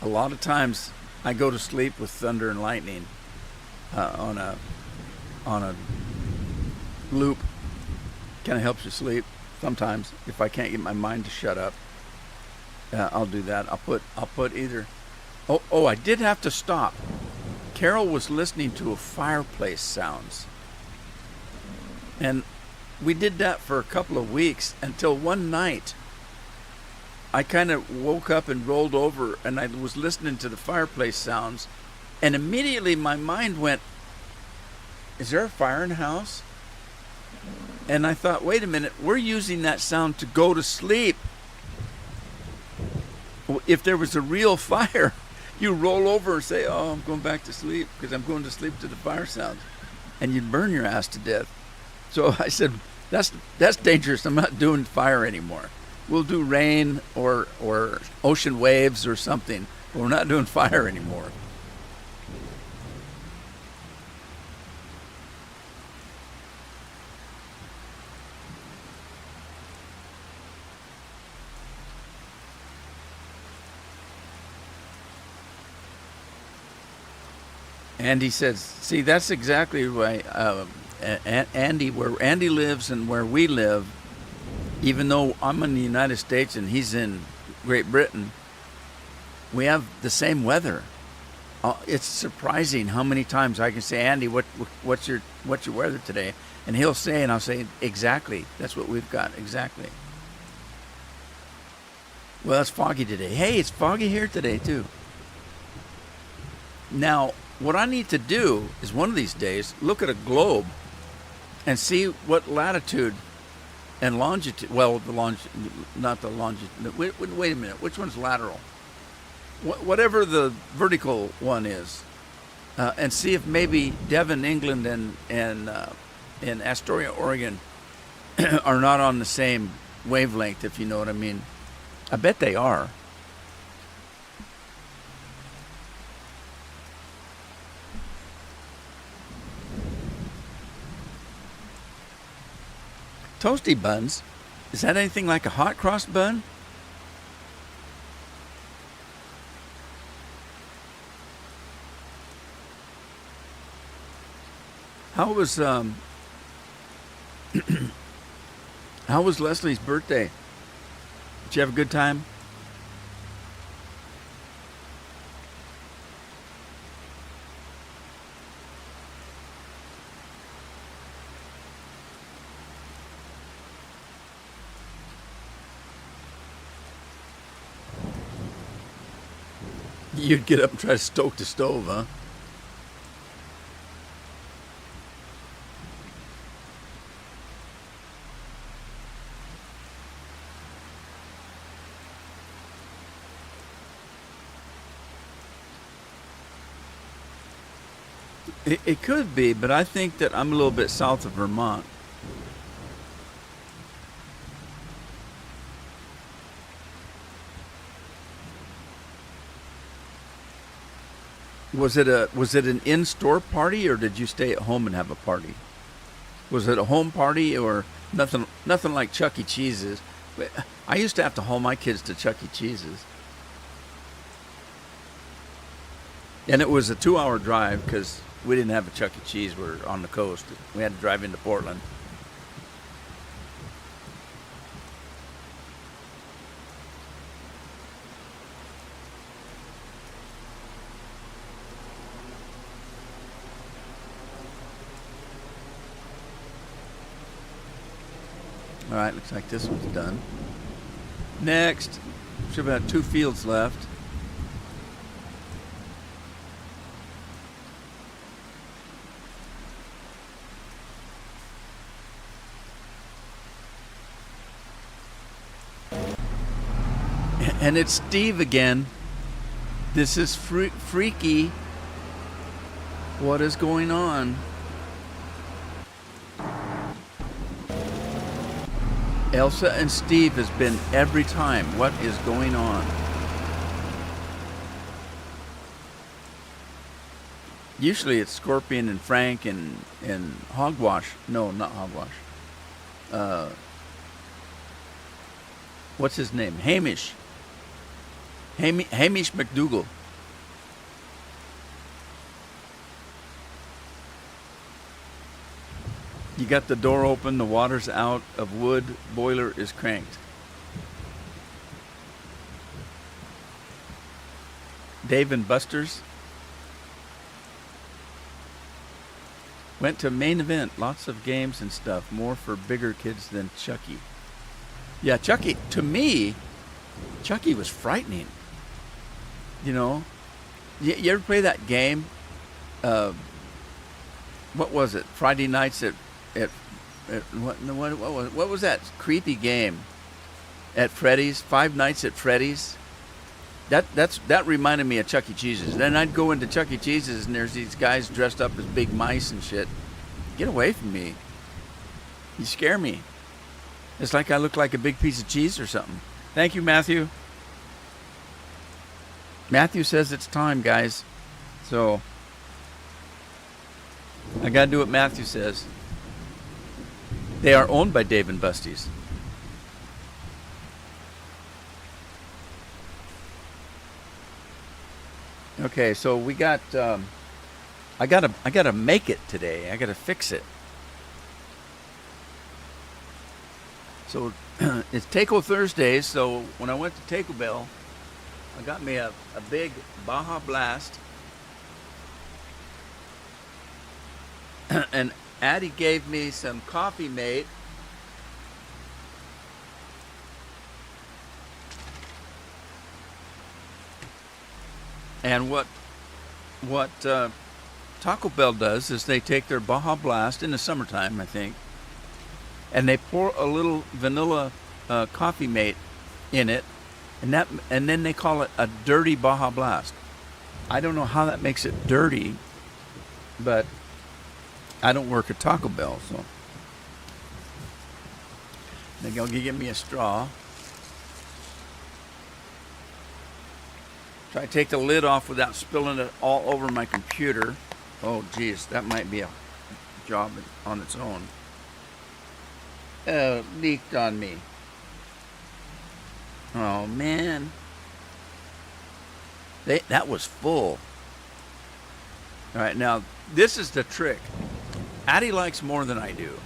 lot of times I go to sleep with thunder and lightning on a loop. Kind of helps you sleep sometimes. If I can't get my mind to shut up, I'll do that. I'll put either. Oh, I did have to stop. Carol was listening to a fireplace sounds, and we did that for a couple of weeks until one night I kind of woke up and rolled over, and I was listening to the fireplace sounds, and immediately my mind went, is there a fire in the house? And I thought, wait a minute, we're using that sound to go to sleep. If there was a real fire, you roll over and say, oh, I'm going back to sleep because I'm going to sleep to the fire sound, and you'd burn your ass to death. So I said, that's dangerous. I'm not doing fire anymore. We'll do rain or ocean waves or something, but we're not doing fire anymore. Andy says, see, that's exactly why Andy, where Andy lives and where we live, even though I'm in the United States and he's in Great Britain, we have the same weather. It's surprising how many times I can say, Andy, what's your weather today? And he'll say, and I'll say, exactly. That's what we've got, exactly. Well, it's foggy today. Hey, it's foggy here today, too. Now, what I need to do is one of these days look at a globe and see what latitude and longitude, well, not the longitude, wait a minute, which one's lateral? whatever the vertical one is, and see if maybe Devon, England, and Astoria, Oregon, are not on the same wavelength, if you know what I mean. I bet they are. Toasty buns? Is that anything like a hot cross bun? How was how was Leslie's birthday? Did you have a good time? You'd get up and try to stoke the stove, huh? It could be, but I think that I'm a little bit south of Vermont. Was it an in-store party, or did you stay at home and have a party? Was it a home party or nothing like Chuck E. Cheese's? I used to have to haul my kids to Chuck E. Cheese's. And it was a 2-hour drive because we didn't have a Chuck E. Cheese. We're on the coast. We had to drive into Portland. All right, looks like this one's done. Next, should have 2 fields left. And it's Steve again. This is freaky. What is going on? Elsa and Steve has been every time. What is going on? Usually it's Scorpion and Frank and Hogwash. No, not Hogwash. What's his name? Hamish. Hamish McDougal. You got the door open, the water's out of wood, boiler is cranked. Dave and Buster's. Went to main event, lots of games and stuff, more for bigger kids than Chucky. Yeah, Chucky, to me, Chucky was frightening. You know, you ever play that game? What was it? Friday nights at what was that creepy game at Freddy's? Five Nights at Freddy's. That reminded me of Chuck E. Cheese's. Then I'd go into Chuck E. Cheese's and there's these guys dressed up as big mice and shit. Get away from me. You scare me. It's like I look like a big piece of cheese or something. Thank you, Matthew. Matthew says it's time, guys. So I gotta do what Matthew says. They are owned by Dave and Busty's. Okay, so we got. I gotta make it today. I gotta fix it. So it's Taco Thursdays. So when I went to Taco Bell, I got me a big Baja Blast, and Addie gave me some Coffee Mate. And what Taco Bell does is they take their Baja Blast in the summertime, I think, and they pour a little vanilla Coffee Mate in it, And then they call it a dirty Baja Blast. I don't know how that makes it dirty, but I don't work at Taco Bell, so they're gonna give me a straw. Try to take the lid off without spilling it all over my computer. Oh, geez, that might be a job on its own. Oh, leaked on me. Oh, man. That was full. All right, now, this is the trick. Addie likes more than I do.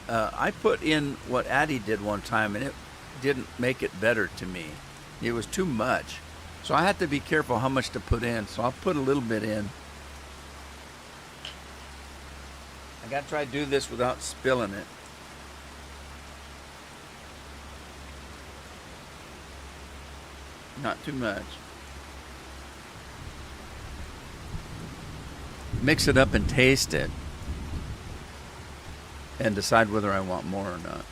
I put in what Addie did one time, and it didn't make it better to me. It was too much. So I had to be careful how much to put in. So I'll put a little bit in. I got to try to do this without spilling it. Not too much. Mix it up and taste it. And decide whether I want more or not.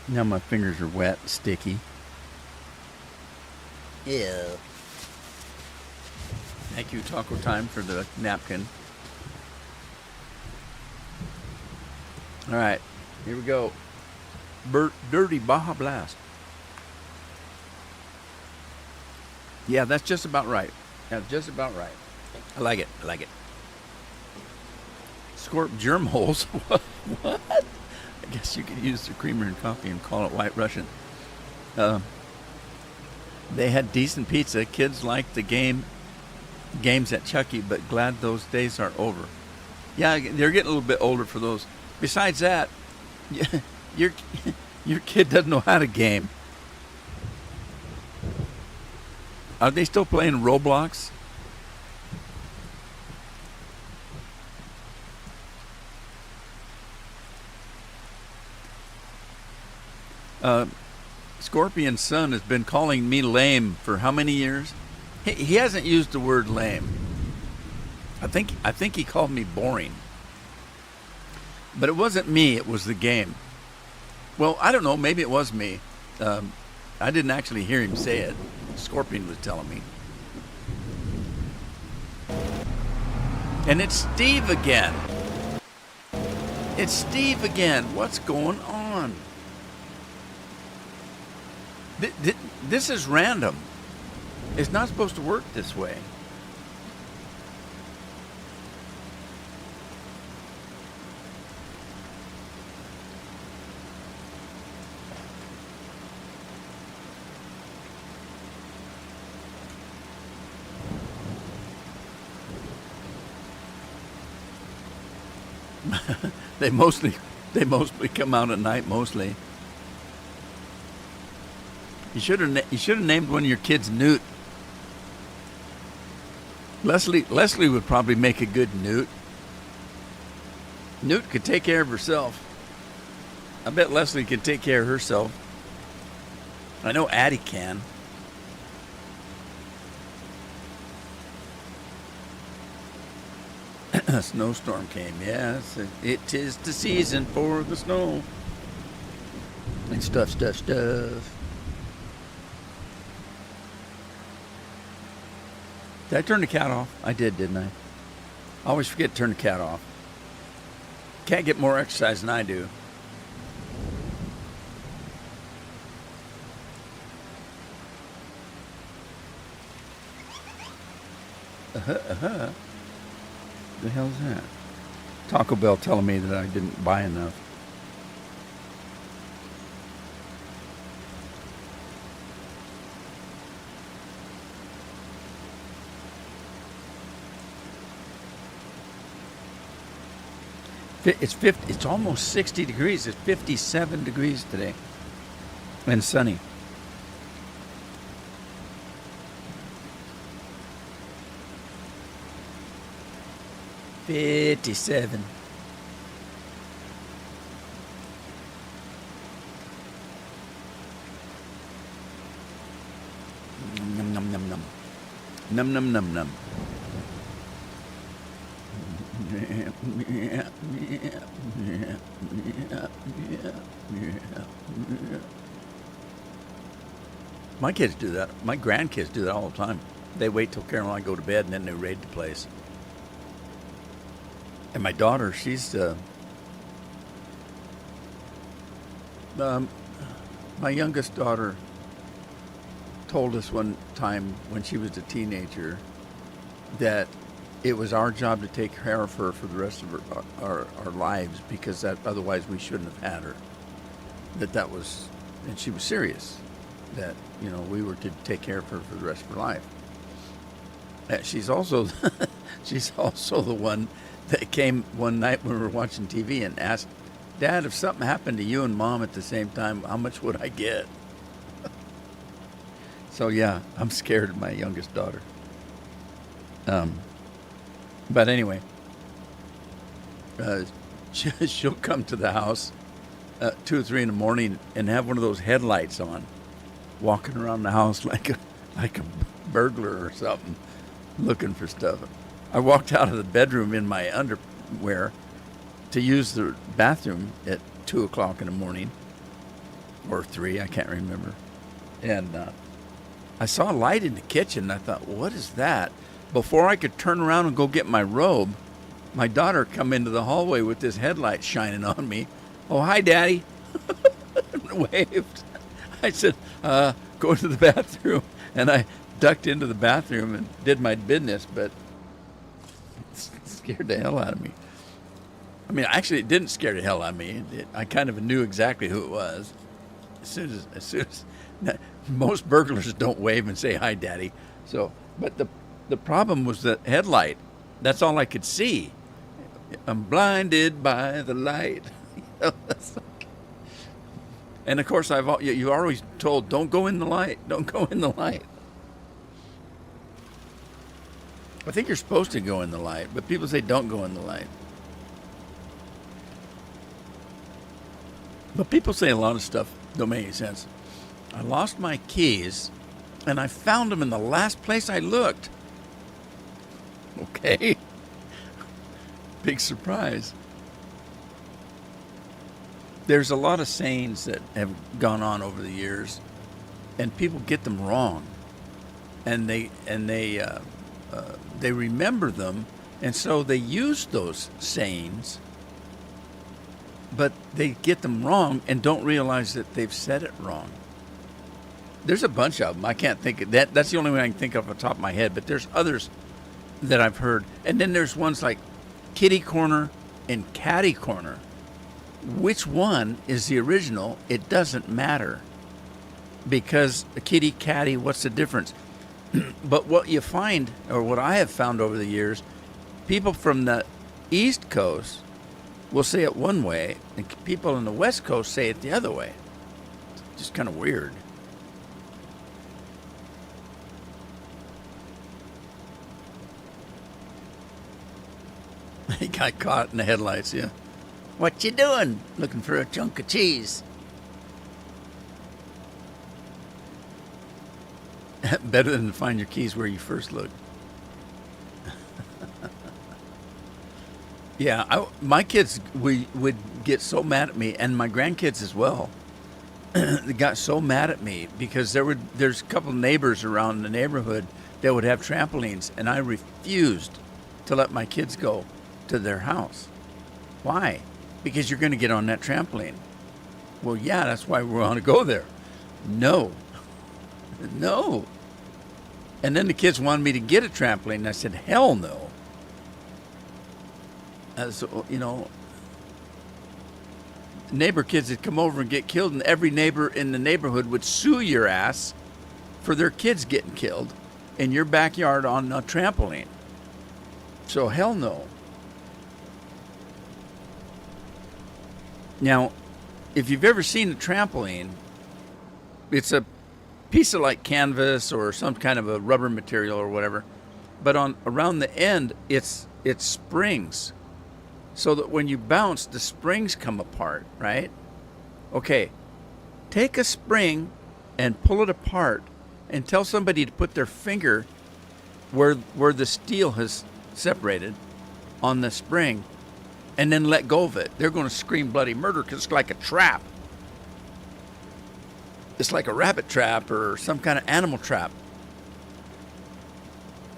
Now my fingers are wet and sticky. Ew. Thank you, Taco Time, for the napkin. All right, here we go. Dirty Baja Blast. Yeah, that's just about right. That's just about right. I like it. I like it. Scorp germ holes. What? I guess you could use the creamer in coffee and call it White Russian. They had decent pizza. Kids liked the games at Chucky, but glad those days are over. Yeah, they're getting a little bit older for those. Besides that, your kid doesn't know how to game. Are they still playing Roblox? Scorpion's son has been calling me lame for how many years? He hasn't used the word lame. I think he called me boring. But it wasn't me, it was the game. Well, I don't know, maybe it was me. I didn't actually hear him say it. Scorpion was telling me. And it's Steve again. It's Steve again. What's going on? This is random. It's not supposed to work this way. They mostly come out at night mostly. You should have named one of your kids Newt. Leslie would probably make a good Newt. Newt could take care of herself. I bet Leslie could take care of herself. I know Addie can. A snowstorm came. Yes, it is the season for the snow. And stuff. Did I turn the cat off? I did, didn't I? I always forget to turn the cat off. Can't get more exercise than I do. The hell's that? Taco Bell telling me that I didn't buy enough. It's almost 60 degrees. It's 57 degrees today. And sunny. $57. Num num num num. My kids do that. My grandkids do that all the time. They wait till Carol and I go to bed, and then they raid the place. And my daughter, she's my youngest daughter told us one time when she was a teenager that it was our job to take care of her for the rest of our lives, because that otherwise we shouldn't have had her. That was, and she was serious, that, you know, we were to take care of her for the rest of her life. She's also she's also the one that came one night when we were watching TV and asked, Dad, if something happened to you and Mom at the same time, how much would I get? So yeah, I'm scared of my youngest daughter. But anyway, she'll come to the house 2 or 3 in the morning and have one of those headlights on, walking around the house like a burglar or something, looking for stuff. I walked out of the bedroom in my underwear to use the bathroom at 2 o'clock in the morning, or 3, I can't remember. And I saw a light in the kitchen, and I thought, what is that? Before I could turn around and go get my robe, my daughter come into the hallway with this headlight shining on me. Oh, hi, Daddy. Waved. I said, go to the bathroom. And I ducked into the bathroom and did my business, but it scared the hell out of me. I mean, actually, it didn't scare the hell out of me. I kind of knew exactly who it was. As soon as most burglars don't wave and say, hi, Daddy. So, but the problem was the headlight. That's all I could see. I'm blinded by the light. And of course, you're always told, don't go in the light. Don't go in the light. I think you're supposed to go in the light, but people say don't go in the light. But people say a lot of stuff don't make any sense. I lost my keys, and I found them in the last place I looked. Okay. Big surprise. There's a lot of sayings that have gone on over the years, and people get them wrong, and they remember them, and so they use those sayings, but they get them wrong and don't realize that they've said it wrong. There's a bunch of them. I can't think of that. That's the only one I can think of off the top of my head, but there's others that I've heard. And then there's ones like kitty corner and catty corner. Which one is the original? It doesn't matter, because a kitty, catty, what's the difference? But what you find, or what I have found over the years, people from the East Coast will say it one way, and people in the West Coast say it the other way. It's just kind of weird. He got caught in the headlights, yeah. What you doing? Looking for a chunk of cheese. Better than to find your keys where you first looked. Yeah, my kids would get so mad at me, and my grandkids as well. They got so mad at me because there's a couple neighbors around the neighborhood that would have trampolines, and I refused to let my kids go to their house. Why? Because you're going to get on that trampoline. Well, yeah, that's why we want to go there. No. No. And then the kids wanted me to get a trampoline, and I said, hell no. So, you know, neighbor kids would come over and get killed, and every neighbor in the neighborhood would sue your ass for their kids getting killed in your backyard on a trampoline. So hell no. Now, if you've ever seen a trampoline, it's a piece of like canvas or some kind of a rubber material or whatever, but around the end, it's springs, so that when you bounce, the springs come apart, right? Okay, take a spring and pull it apart, and tell somebody to put their finger where the steel has separated on the spring, and then let go of it, they're going to scream bloody murder because it's like a trap. It's like a rabbit trap or some kind of animal trap.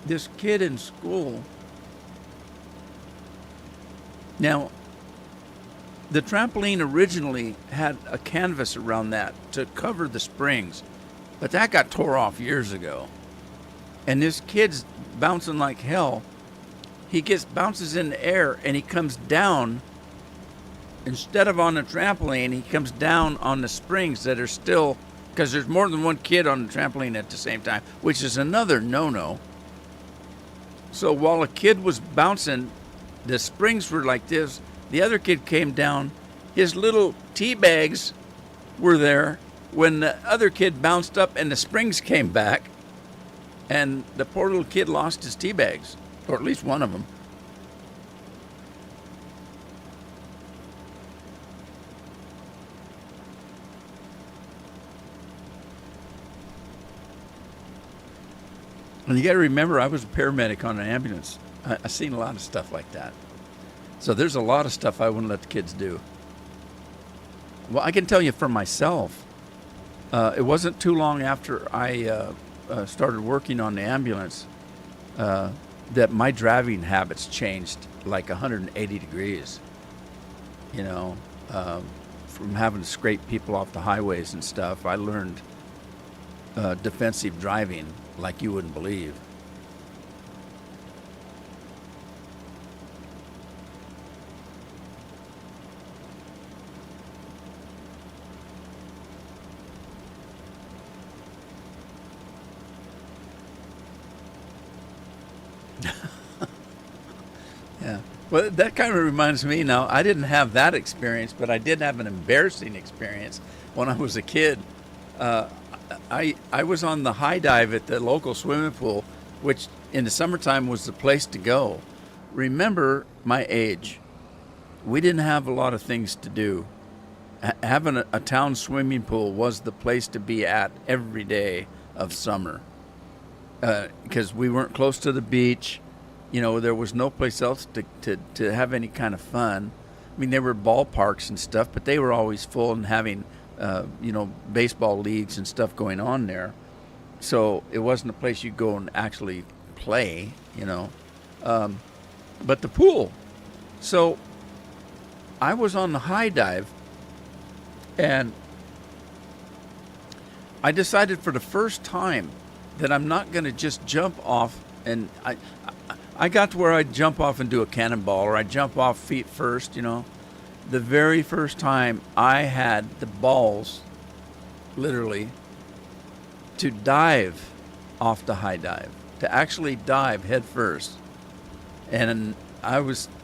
This kid in school. Now, the trampoline originally had a canvas around that to cover the springs, but that got tore off years ago. And this kid's bouncing like hell. He bounces in the air and he comes down. Instead of on the trampoline, he comes down on the springs that are still, because there's more than one kid on the trampoline at the same time, which is another no-no. So while a kid was bouncing, the springs were like this. The other kid came down. His little tea bags were there when the other kid bounced up and the springs came back. And the poor little kid lost his tea bags, or at least one of them. And you got to remember, I was a paramedic on an ambulance. I've seen a lot of stuff like that. So there's a lot of stuff I wouldn't let the kids do. Well, I can tell you for myself, it wasn't too long after I started working on the ambulance that my driving habits changed like 180 degrees. You know, from having to scrape people off the highways and stuff, I learned defensive driving like you wouldn't believe. Yeah. Well, that kind of reminds me now, I didn't have that experience, but I did have an embarrassing experience when I was a kid. I was on the high dive at the local swimming pool, which in the summertime was the place to go. Remember my age. We didn't have a lot of things to do. Having a town swimming pool was the place to be at every day of summer. Because we weren't close to the beach. You know, there was no place else to have any kind of fun. I mean, there were ballparks and stuff, but they were always full and having, baseball leagues and stuff going on there. So it wasn't a place you'd go and actually play, but the pool. So I was on the high dive, and I decided for the first time that I'm not going to just jump off, and I got to where I'd jump off and do a cannonball, or I'd jump off feet first, The very first time I had the balls, literally, to dive off the high dive, to actually dive head first. And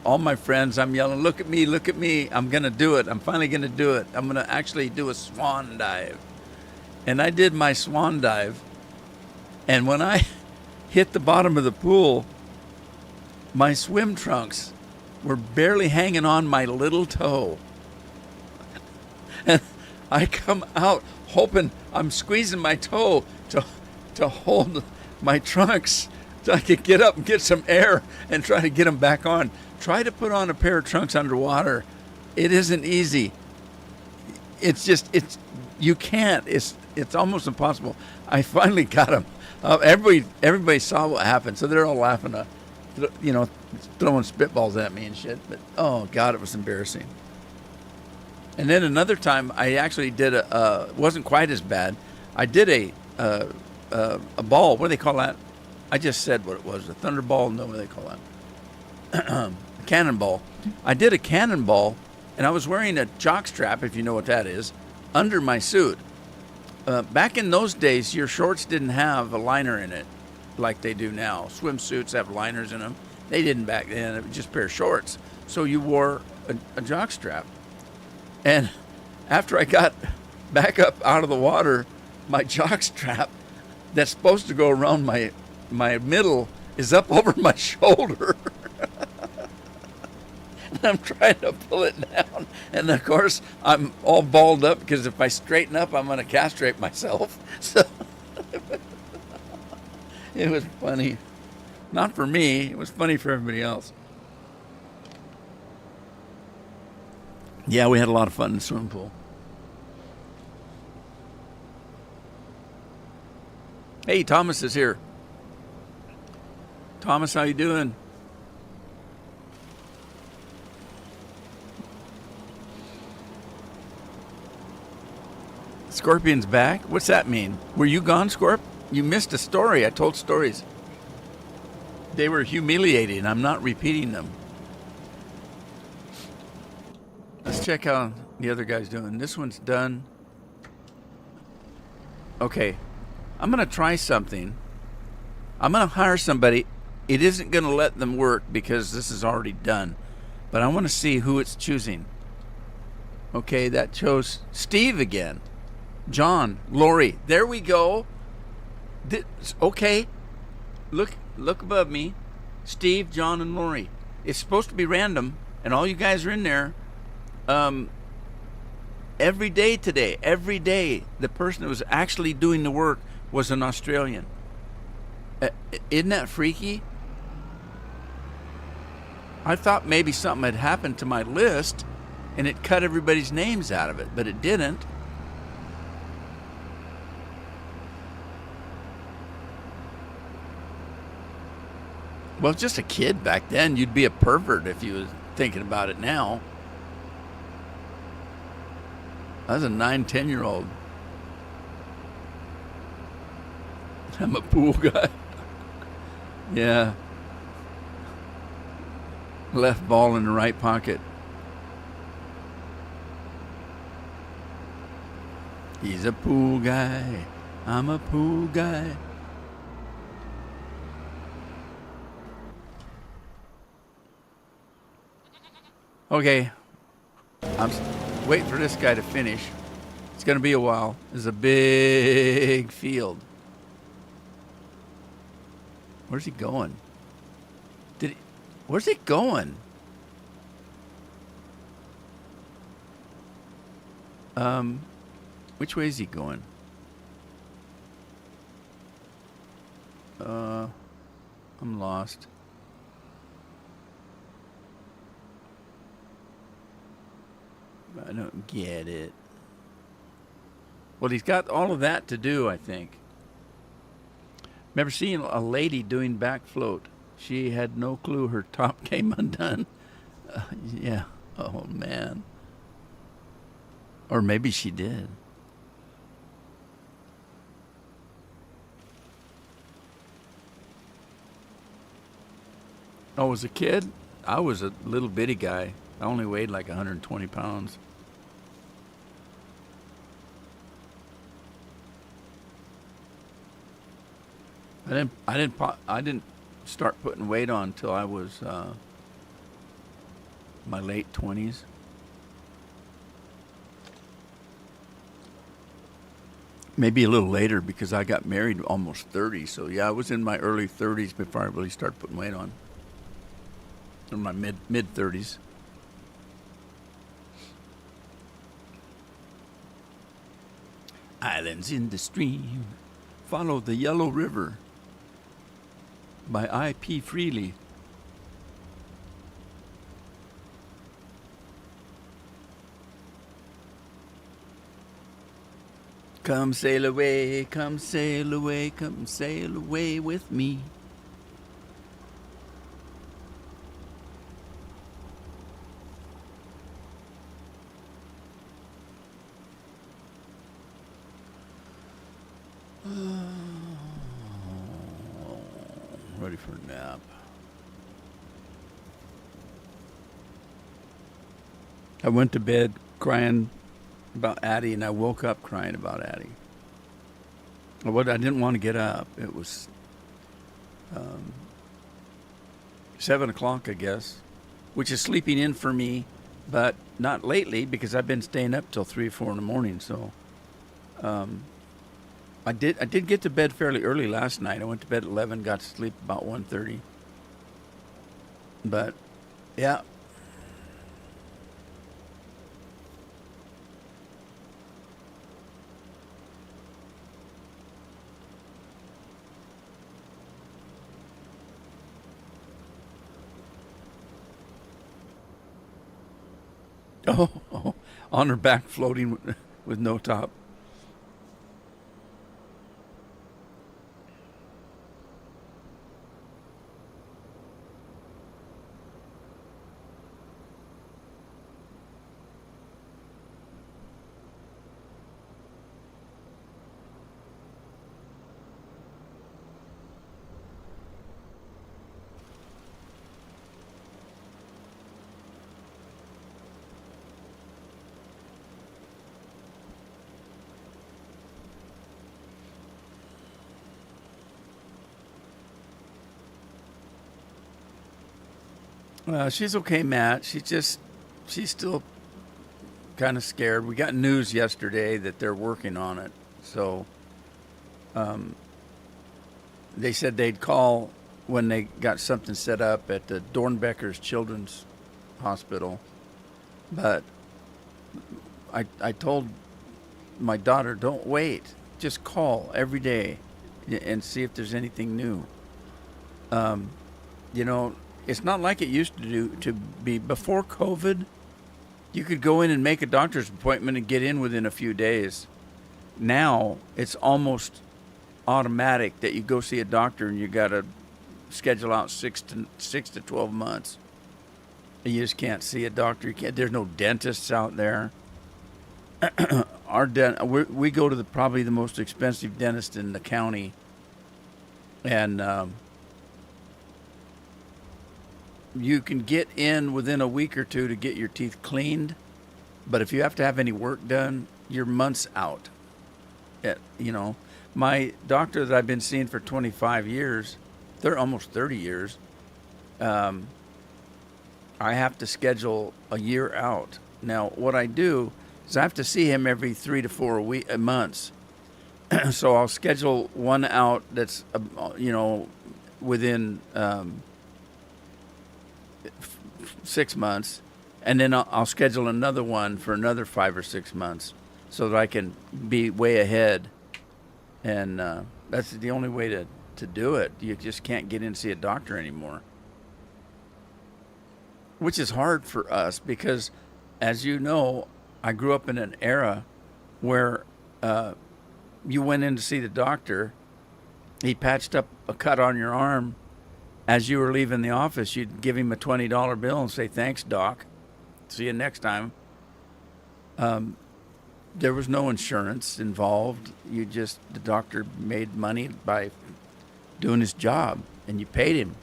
all my friends, I'm yelling, look at me, I'm going to do it. I'm finally going to do it. I'm going to actually do a swan dive. And I did my swan dive. And when I hit the bottom of the pool, my swim trunks were barely hanging on my little toe. And I come out hoping, I'm squeezing my toe to hold my trunks so I could get up and get some air and try to get them back on. Try to put on a pair of trunks underwater. It isn't easy. You can't. It's almost impossible. I finally got them. Everybody saw what happened, so they're all laughing, throwing spitballs at me and shit. But oh God, it was embarrassing. And then another time, I actually did wasn't quite as bad. I did a ball. What do they call that? I just said what it was. A thunderball. No, what do they call that? Cannonball. I did a cannonball, and I was wearing a jock strap, if you know what that is, under my suit. Back in those days, your shorts didn't have a liner in it like they do now. Swimsuits have liners in them. They didn't back then. It was just a pair of shorts. So you wore a jock strap. And after I got back up out of the water, my jock strap that's supposed to go around my middle is up over my shoulder. And I'm trying to pull it down. And of course, I'm all balled up because if I straighten up, I'm going to castrate myself. So it was funny. Not for me. It was funny for everybody else. Yeah, we had a lot of fun in the swimming pool. Hey, Thomas is here. Thomas, how you doing? Scorpion's back? What's that mean? Were you gone, Scorp? You missed a story. I told stories. They were humiliating. I'm not repeating them. Let's check how the other guy's doing. This one's done. Okay. I'm going to try something. I'm going to hire somebody. It isn't going to let them work because this is already done. But I want to see who it's choosing. Okay, that chose Steve again. John, Lori. There we go. Okay. Look above me. Steve, John, and Lori. It's supposed to be random, and all you guys are in there. Every day today, every day, the person that was actually doing the work was an Australian. Isn't that freaky? I thought maybe something had happened to my list and it cut everybody's names out of it, but it didn't. Well, just a kid back then. You'd be a pervert if you was thinking about it now. I was a 9, 10-year-old. I'm a pool guy. Yeah. Left ball in the right pocket. He's a pool guy. I'm a pool guy. Okay. I'm waiting for this guy to finish. It's going to be a while. This is a big field. Where's he going? Where's he going? Which way is he going? I'm lost. I don't get it. Well, he's got all of that to do, I think. Remember seeing a lady doing back float. She had no clue her top came undone. Yeah. Oh, man. Or maybe she did. Oh, as a kid, I was a little bitty guy. I only weighed like 120 pounds. I didn't start putting weight on until I was my late 20s. Maybe a little later because I got married almost 30. So yeah, I was in my early 30s before I really started putting weight on. In my mid 30s. Islands in the Stream. Follow the Yellow River by I.P. Freely. Come sail away, come sail away, come sail away with me. Ready for a nap. I went to bed crying about Addie, and I woke up crying about Addie. I didn't want to get up. It was 7 o'clock, I guess, which is sleeping in for me, but not lately because I've been staying up till 3 or 4 in the morning. So I did get to bed fairly early last night. I went to bed at 11, got to sleep about 1:30. But yeah. Oh, on her back floating with no top. She's okay, Matt. She's still kind of scared. We got news yesterday that they're working on it. So they said they'd call when they got something set up at the Dornbecker's Children's Hospital. But I told my daughter, don't wait. Just call every day and see if there's anything new. Um, you know, it's not like it used to be before COVID. You could go in and make a doctor's appointment and get in within a few days. Now it's almost automatic that you go see a doctor and you got to schedule out 6 to 12 months. You just can't see a doctor. You can't. There's no dentists out there. We go to probably the most expensive dentist in the county, and you can get in within a week or two to get your teeth cleaned, but if you have to have any work done, you're months out. My doctor that I've been seeing for 25 years, they're almost 30 years. I have to schedule a year out. Now, what I do is I have to see him every 3 to 4 months. So I'll schedule one out that's, within 6 months, and then I'll schedule another one for another 5 or 6 months so that I can be way ahead. And that's the only way to do it. You just can't get in to see a doctor anymore, which is hard for us because, as you know, I grew up in an era where you went in to see the doctor. He patched up a cut on your arm. As you were leaving the office, you'd give him a $20 bill and say, "Thanks, Doc. See you next time." There was no insurance involved. The doctor made money by doing his job, and you paid him.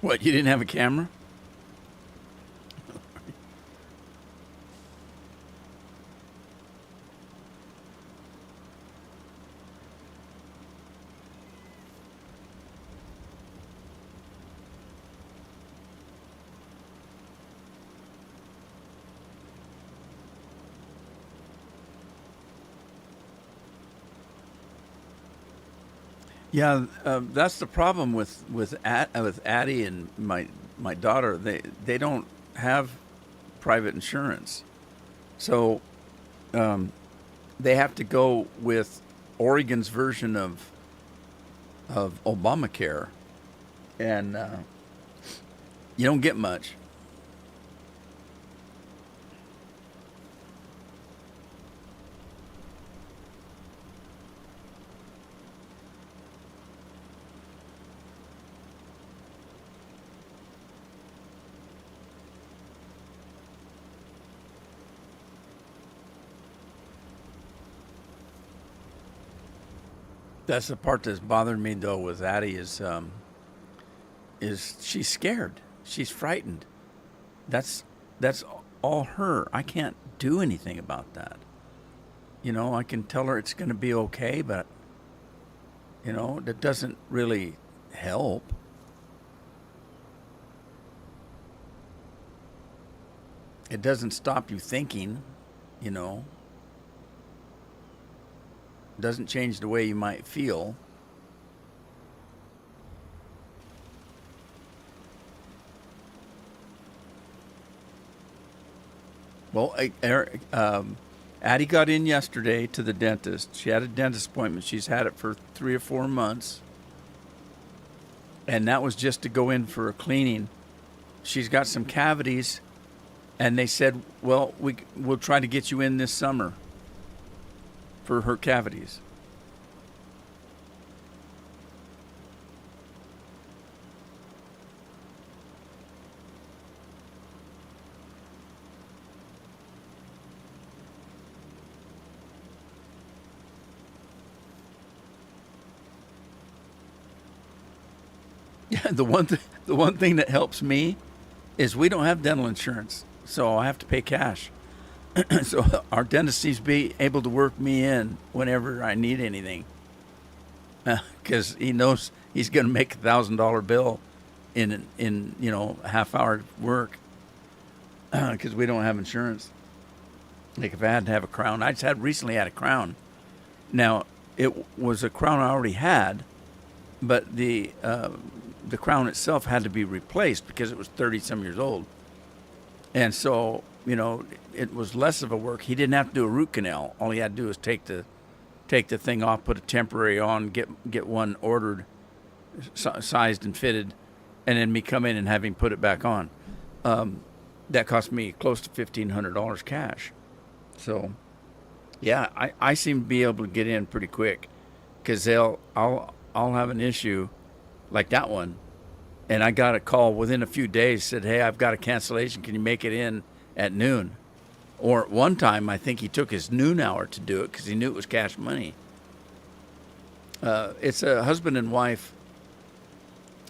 What, you didn't have a camera? Yeah, that's the problem with Addie and my daughter. They don't have private insurance, so they have to go with Oregon's version of Obamacare, and you don't get much. That's the part that's bothered me though with Addie is she's scared. She's frightened. That's all her. I can't do anything about that. I can tell her it's going to be okay, but that doesn't really help. It doesn't stop you thinking, you know. It doesn't change the way you might feel. Well, Eric, Addie got in yesterday to the dentist. She had a dentist appointment. She's had it for 3 or 4 months, and that was just to go in for a cleaning. She's got some cavities, and they said, "Well, we'll try to get you in this summer for her cavities." Yeah, the one thing that helps me is we don't have dental insurance, so I have to pay cash. So our dentist seems to be able to work me in whenever I need anything, because he knows he's going to make $1,000 bill in a half hour work, because we don't have insurance. Like if I had to have a crown, I just recently had a crown. Now it was a crown I already had, but the crown itself had to be replaced because it was 30 some years old. And so, it was less of a work. He didn't have to do a root canal. All he had to do was take the thing off, put a temporary on, get one ordered, sized and fitted, and then me come in and have him put it back on. That cost me close to $1,500 cash. So, yeah, I seem to be able to get in pretty quick, because I'll have an issue like that one, and I got a call within a few days, said, "Hey, I've got a cancellation. Can you make it in at noon?" Or at one time, I think he took his noon hour to do it because he knew it was cash money. It's a husband and wife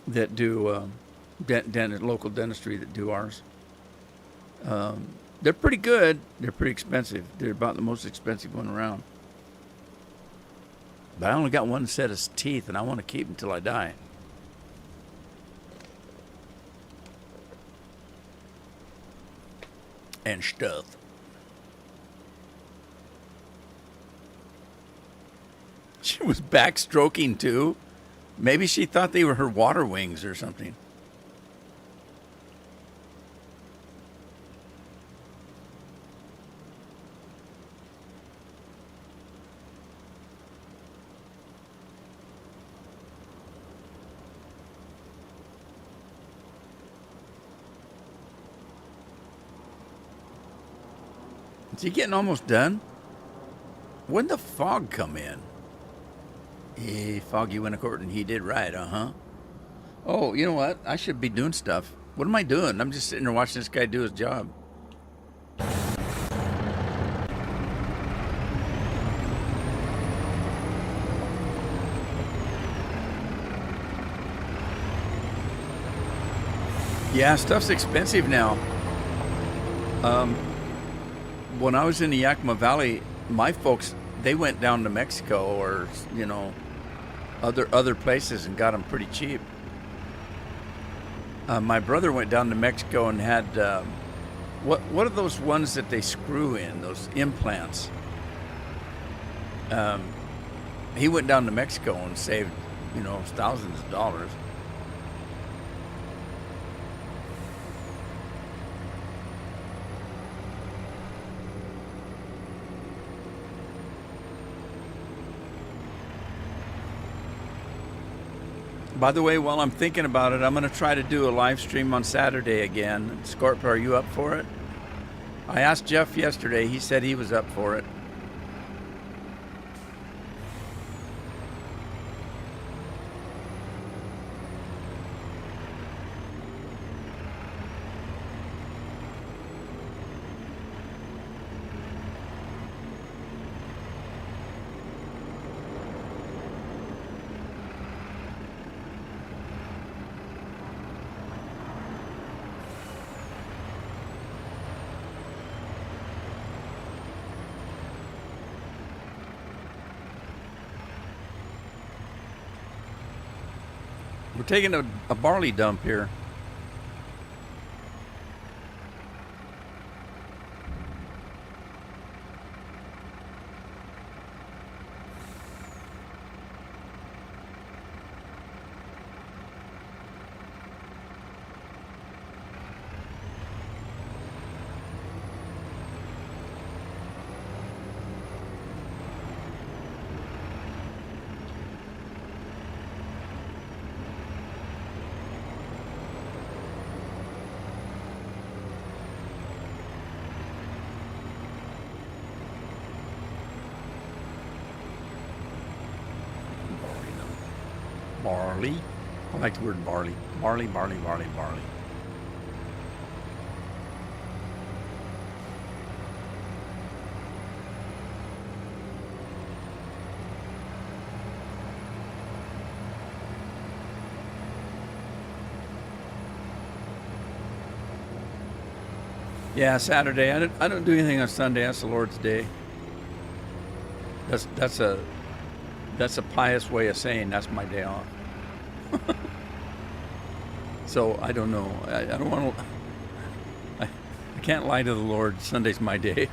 that do local dentistry that do ours. They're pretty good. They're pretty expensive. They're about the most expensive one around. But I only got one set of teeth, and I want to keep them until I die. And stuff. She was backstroking too. Maybe she thought they were her water wings or something. Is he getting almost done? When the fog come in? Hey, Foggy went a court and he did right, Oh, you know what? I should be doing stuff. What am I doing? I'm just sitting there watching this guy do his job. Yeah, stuff's expensive now. When I was in the Yakima Valley, my folks, they went down to Mexico or, other places and got them pretty cheap. My brother went down to Mexico and had, what are those ones that they screw in, those implants? He went down to Mexico and saved, thousands of dollars. By the way, while I'm thinking about it, I'm going to try to do a live stream on Saturday again. Scorp, are you up for it? I asked Jeff yesterday. He said he was up for it. We're taking a barley dump here. barley. I like the word barley. Barley, barley, barley, barley. Yeah, Saturday. I don't do anything on Sunday. That's the Lord's day. That's a pious way of saying that's my day off. So I don't know. I don't want to. I can't lie to the Lord. Sunday's my day.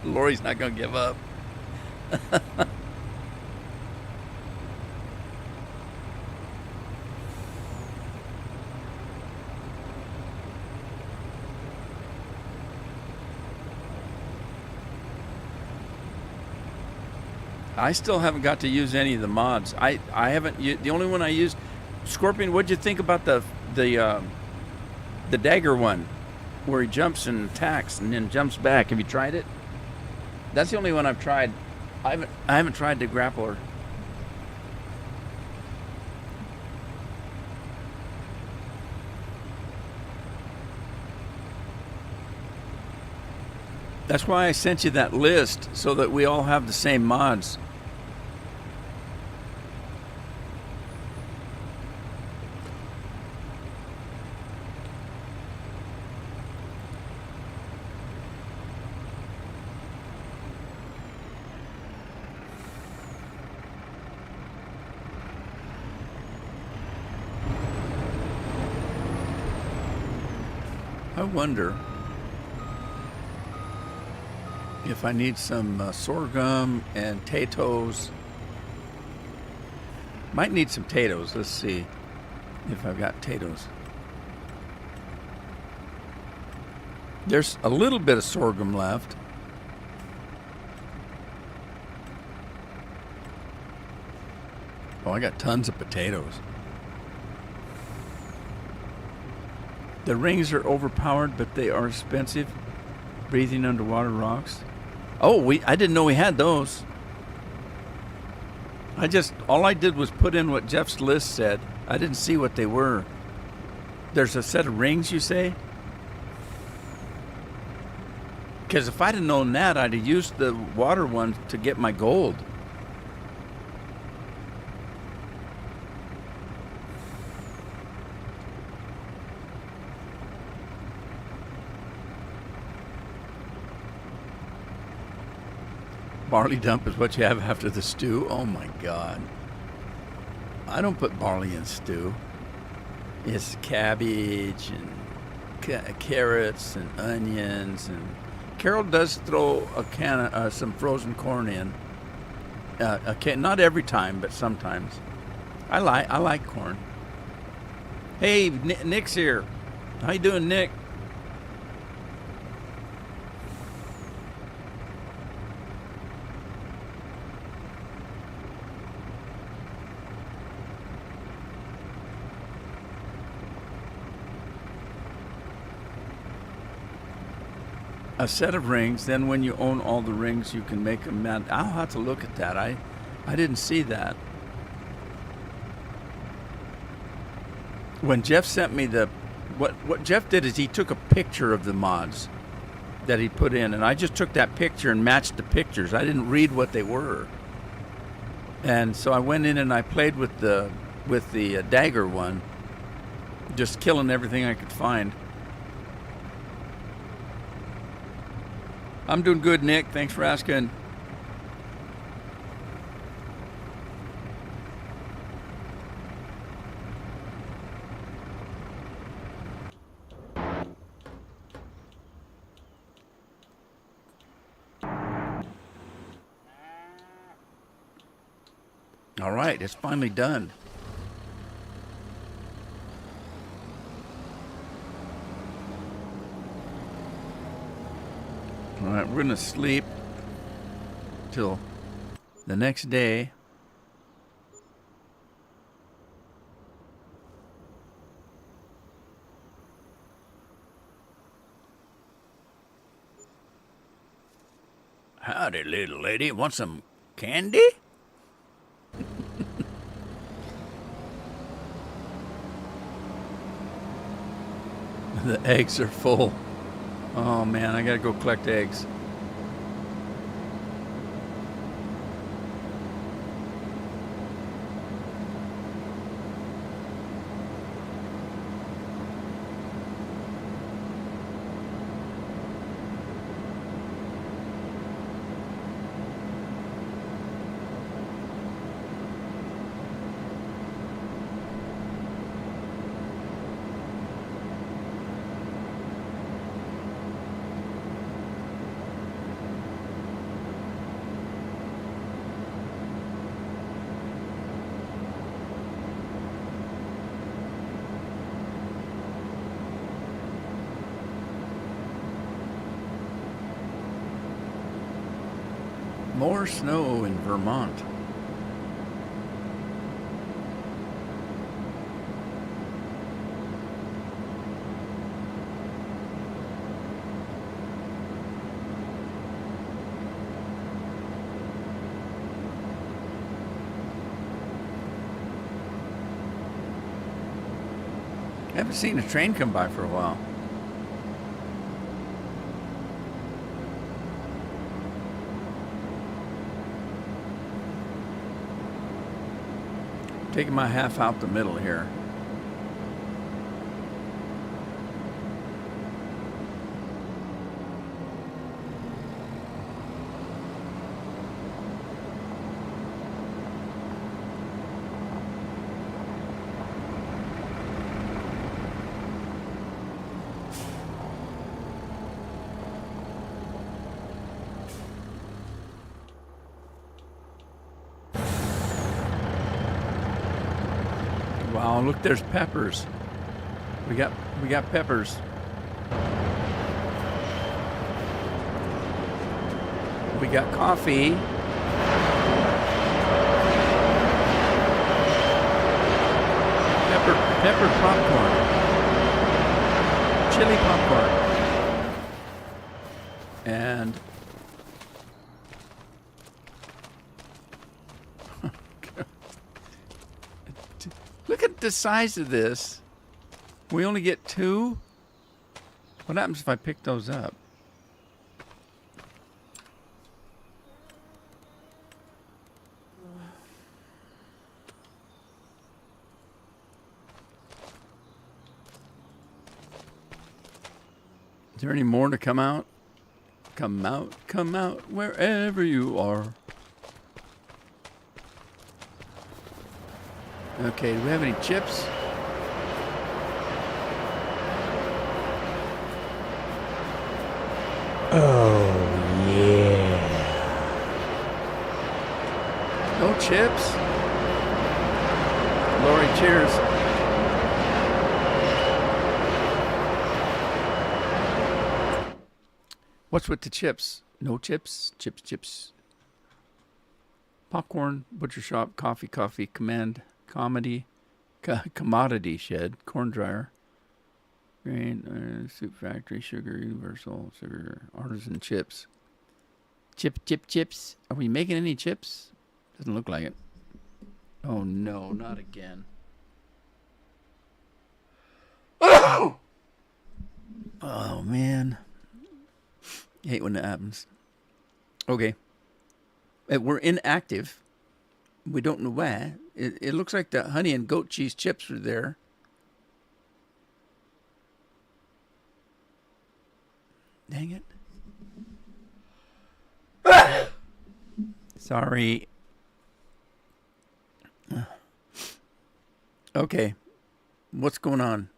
Lori's not going to give up. I still haven't got to use any of the mods. I haven't. The only one I used, Scorpion. What'd you think about the dagger one, where he jumps and attacks and then jumps back? Have you tried it? That's the only one I've tried. I haven't tried the grappler. That's why I sent you that list, so that we all have the same mods. I wonder if I need some sorghum and potatoes. Might need some potatoes. Let's see if I've got potatoes. There's a little bit of sorghum left. Oh, I got tons of potatoes. The rings are overpowered, but they are expensive. Breathing underwater rocks. Oh, I didn't know we had those. All I did was put in what Jeff's list said. I didn't see what they were. There's a set of rings, you say? Because if I'd have known that, I'd have used the water one to get my gold. Barley dump is what you have after the stew. Oh my God. I don't put barley in stew. It's cabbage and carrots and onions. And Carol does throw a can of some frozen corn in. Not every time, but sometimes. I like corn. Hey, Nick's here. How you doing, Nick? A set of rings, then when you own all the rings, you can make them. I'll have to look at that. I didn't see that. When Jeff sent me what Jeff did is he took a picture of the mods that he put in, and I just took that picture and matched the pictures. I didn't read what they were. And so I went in and I played with the dagger one, just killing everything I could find. I'm doing good, Nick. Thanks for asking. All right, it's finally done. All right, we're going to sleep till the next day. Howdy, little lady. Want some candy? The eggs are full. Oh man, I gotta go collect eggs. More snow in Vermont. I haven't seen a train come by for a while. Taking my half out the middle here. Wow, look, there's peppers. We got peppers. We got coffee. Pepper popcorn. Chili popcorn. And look at the size of this. We only get 2. What happens if I pick those up? Is there any more to come out? Come out, wherever you are. Okay, do we have any chips? Oh, yeah. No chips? Lori, cheers. What's with the chips? No chips? Chips. Popcorn, butcher shop, coffee, comedy, commodity shed, corn dryer, grain, soup factory, sugar, universal, sugar, artisan chips. Chips. Are we making any chips? Doesn't look like it. Oh no, not again. Oh man. I hate when that happens. Okay. We're inactive. We don't know why. It looks like the honey and goat cheese chips are there. Dang it. Sorry. Okay. What's going on?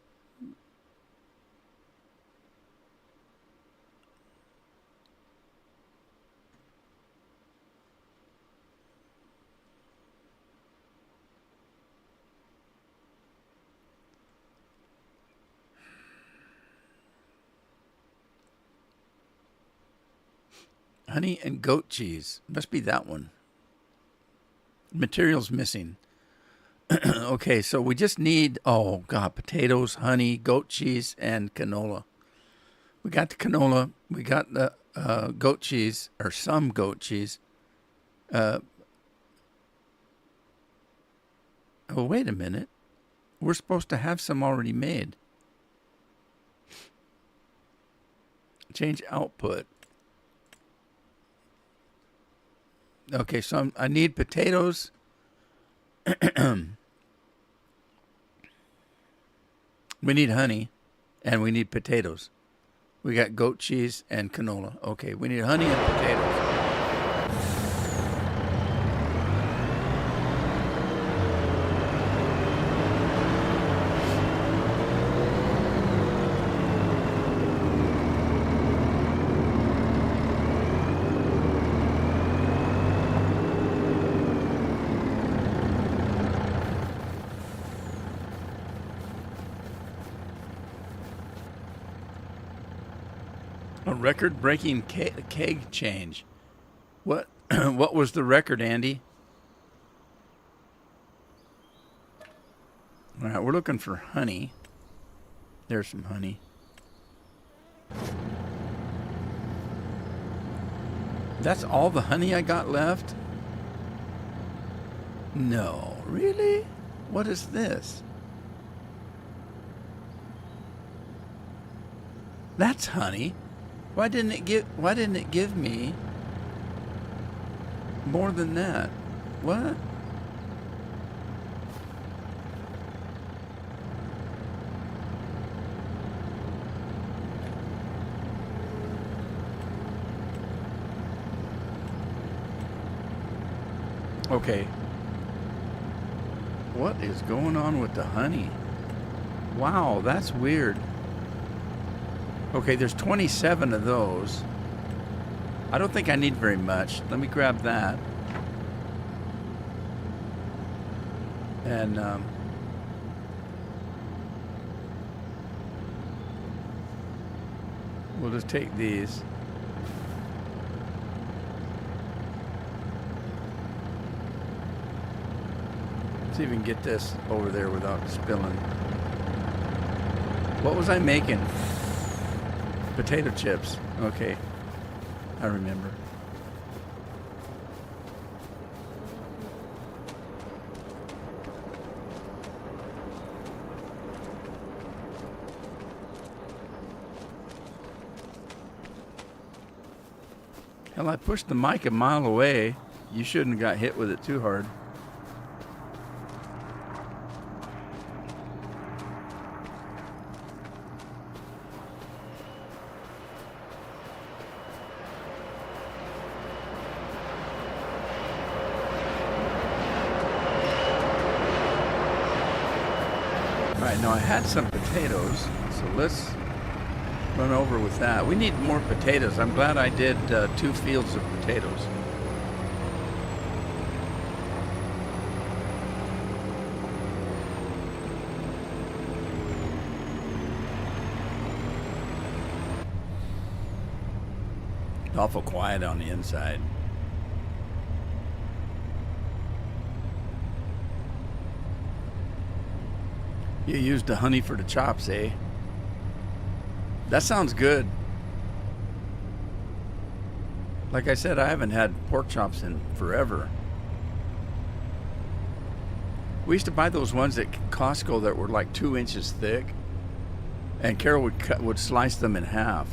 Honey and goat cheese. Must be that one. Materials missing. Okay, so we just need, oh God, potatoes, honey, goat cheese, and canola. We got the canola. We got the goat cheese, or some goat cheese. Oh, wait a minute. We're supposed to have some already made. Change output. Okay, so I need potatoes. We need honey, and we need potatoes. We got goat cheese and canola. Okay, we need honey and potatoes. A record-breaking keg change. What? What was the record, Andy? All right, we're looking for honey. There's some honey. That's all the honey I got left? No, really? What is this? That's honey. Why didn't it give me more than that? What? Okay. What is going on with the honey? Wow, that's weird. Okay, there's 27 of those. I don't think I need very much. Let me grab that. And we'll just take these. See if we can get this over there without spilling. What was I making? Potato chips. Okay. I remember. Hell, I pushed the mic a mile away. You shouldn't have got hit with it too hard. Now I had some potatoes, so let's run over with that. We need more potatoes. I'm glad I did 2 fields of potatoes. Awful quiet on the inside. You used the honey for the chops, eh? That sounds good. Like I said, I haven't had pork chops in forever. We used to buy those ones at Costco that were like 2 inches thick, and Carol would slice them in half.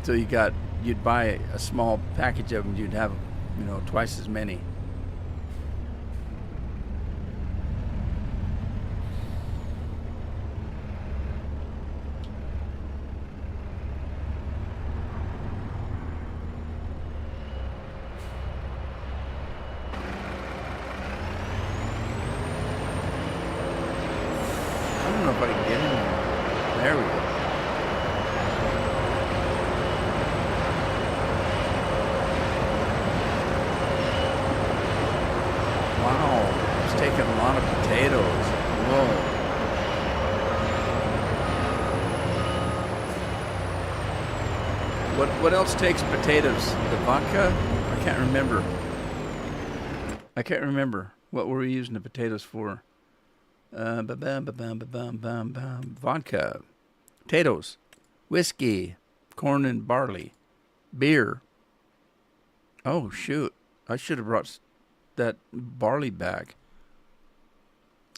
So you'd buy a small package of them, you'd have, twice as many. If I can get in there. There we go. Wow, it's taking a lot of potatoes. Whoa. What else takes potatoes? The vodka? I can't remember. What were we using the potatoes for? Vodka, potatoes, whiskey, Corn and barley. Beer. Oh, shoot. I should have brought that barley back.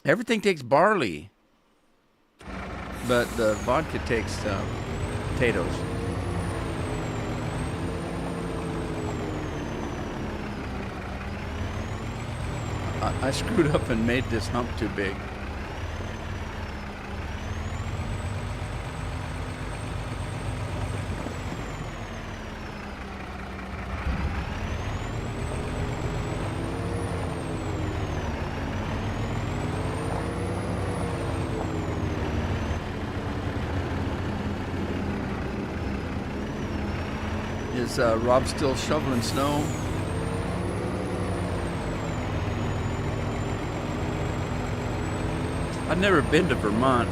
Everything takes barley. But the vodka takes potatoes. I screwed up and made this hump too big. Is Rob still shoveling snow? I've never been to Vermont.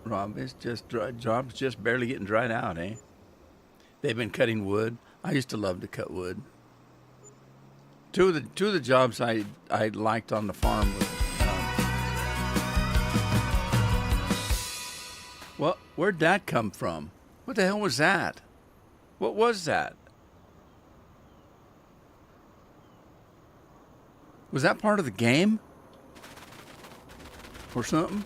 Rob, it's just job's just barely getting dried out, eh? They've been cutting wood. I used to love to cut wood. Two of the jobs I liked on the farm was where'd that come from? What the hell was that? What was that? Was that part of the game? Or something?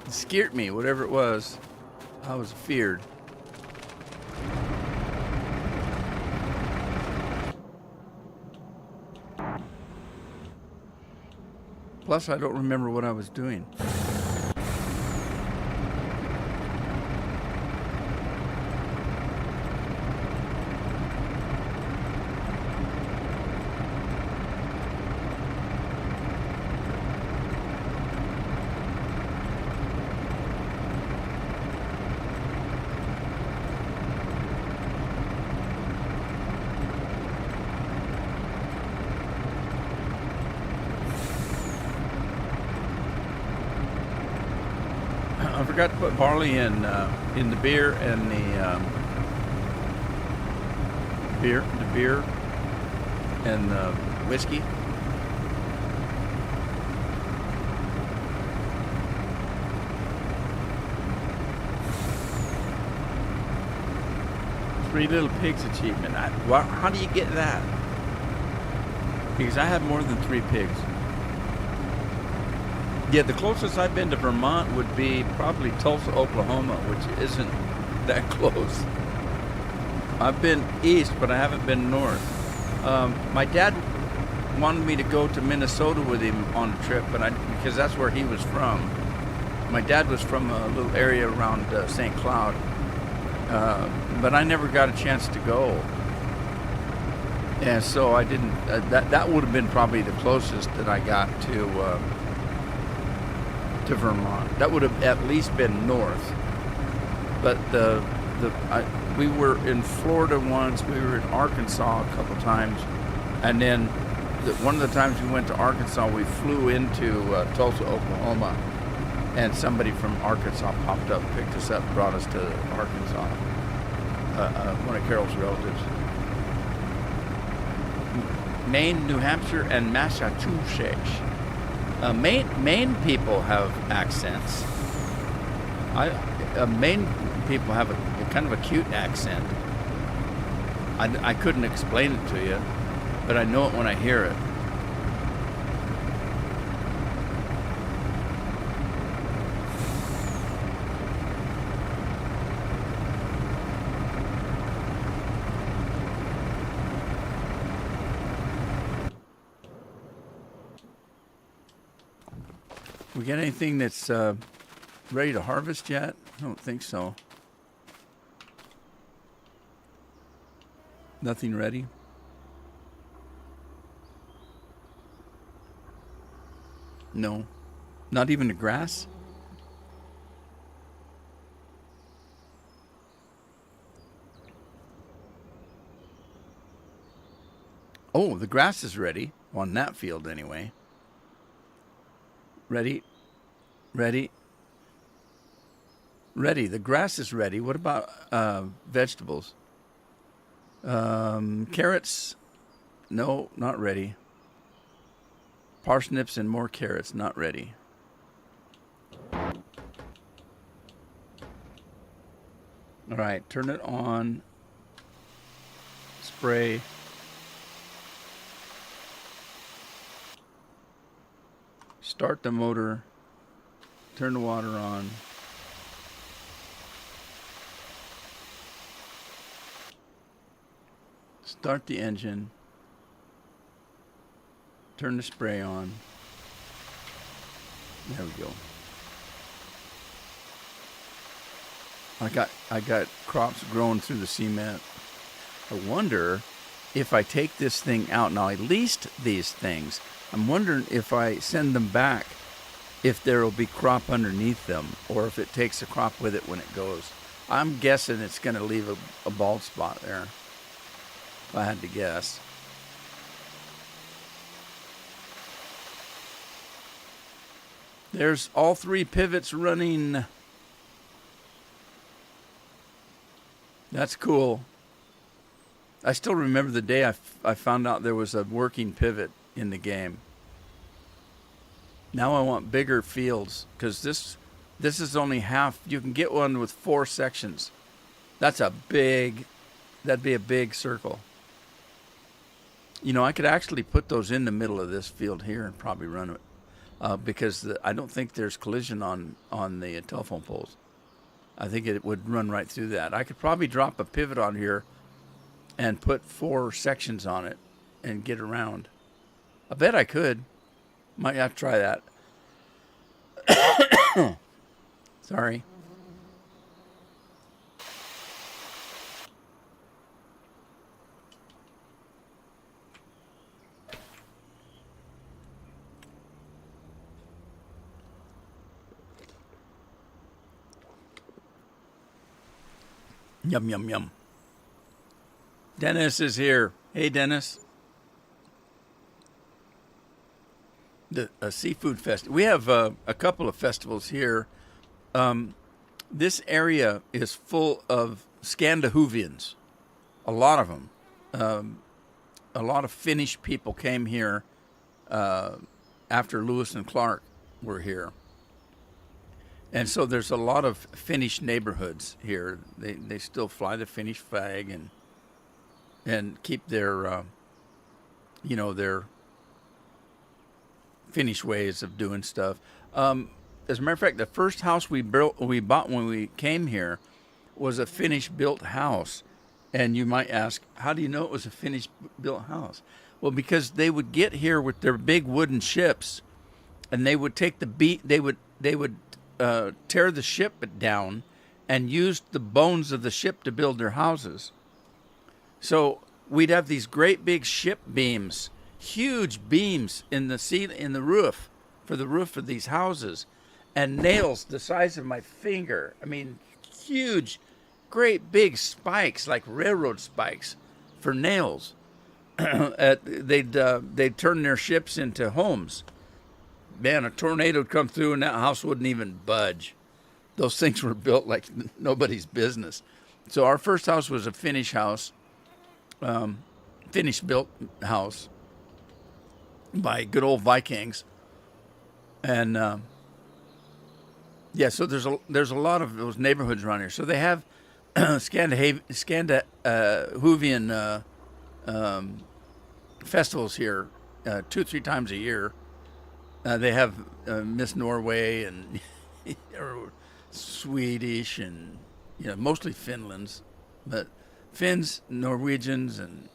It scared me, whatever it was. I was feared. Plus, I don't remember what I was doing. I forgot to put barley in the beer and the beer and the whiskey. Three Little Pigs achievement. How do you get that? Because I have more than 3 pigs. Yeah, the closest I've been to Vermont would be probably Tulsa, Oklahoma, which isn't that close. I've been east, but I haven't been north. My dad wanted me to go to Minnesota with him on a trip, because that's where he was from. My dad was from a little area around St. Cloud, but I never got a chance to go. And so I didn't. That would have been probably the closest that I got to Vermont. That would have at least been north. But we were in Florida once. We were in Arkansas a couple times, and then one of the times we went to Arkansas, we flew into Tulsa, Oklahoma, and somebody from Arkansas popped up, picked us up, brought us to Arkansas. One of Carol's relatives. Maine, New Hampshire, and Massachusetts. Maine people have accents. Maine people have a kind of a cute accent. I couldn't explain it to you, but I know it when I hear it. We got anything that's ready to harvest yet? I don't think so. Nothing ready? No. Not even the grass? Oh, the grass is ready. On that field, anyway. Ready. Ready. Ready. The grass is ready. What about vegetables? Carrots? No, not ready. Parsnips and more carrots, not ready. All right, turn it on. Spray. Start the motor. Turn the water on. Start the engine. Turn the spray on. There we go. I got crops growing through the cement. I wonder if I take this thing out. Now I leased these things. I'm wondering if I send them back, if there will be crop underneath them, or if it takes a crop with it when it goes. I'm guessing it's going to leave a bald spot there, if I had to guess. There's all 3 pivots running. That's cool. I still remember the day I found out there was a working pivot in the game. Now I want bigger fields, because this is only half. You can get one with 4 sections. That'd be a big circle. You know, I could actually put those in the middle of this field here and probably run it, because I don't think there's collision on the telephone poles. I think it would run right through that. I could probably drop a pivot on here and put 4 sections on it and get around. I bet I could. Might have to try that. Sorry. Yum, yum, yum. Dennis is here. Hey, Dennis. The seafood festival. We have a couple of festivals here. This area is full of Scandinavians. A lot of them. A lot of Finnish people came here after Lewis and Clark were here. And so there's a lot of Finnish neighborhoods here. They still fly the Finnish flag and keep their, their Finnish ways of doing stuff. As a matter of fact, the first house we bought when we came here was a Finnish-built house. And you might ask, how do you know it was a Finnish-built house? Well, because they would get here with their big wooden ships, and they would take they would tear the ship down and use the bones of the ship to build their houses. So we'd have these great big ship beams, huge beams in the roof, for the roof of these houses, and nails the size of my finger. I mean, huge, great big spikes, like railroad spikes, for nails. They'd turn their ships into homes. Man, a tornado would come through and that house wouldn't even budge. Those things were built like nobody's business. So our first house was a Finnish house, Finnish-built house by good old Vikings. And so there's a lot of those neighborhoods around here. So they have Scandinavian festivals here 2-3 times a year. They have Miss Norway and Swedish and mostly Finland's, but Finns, Norwegians, and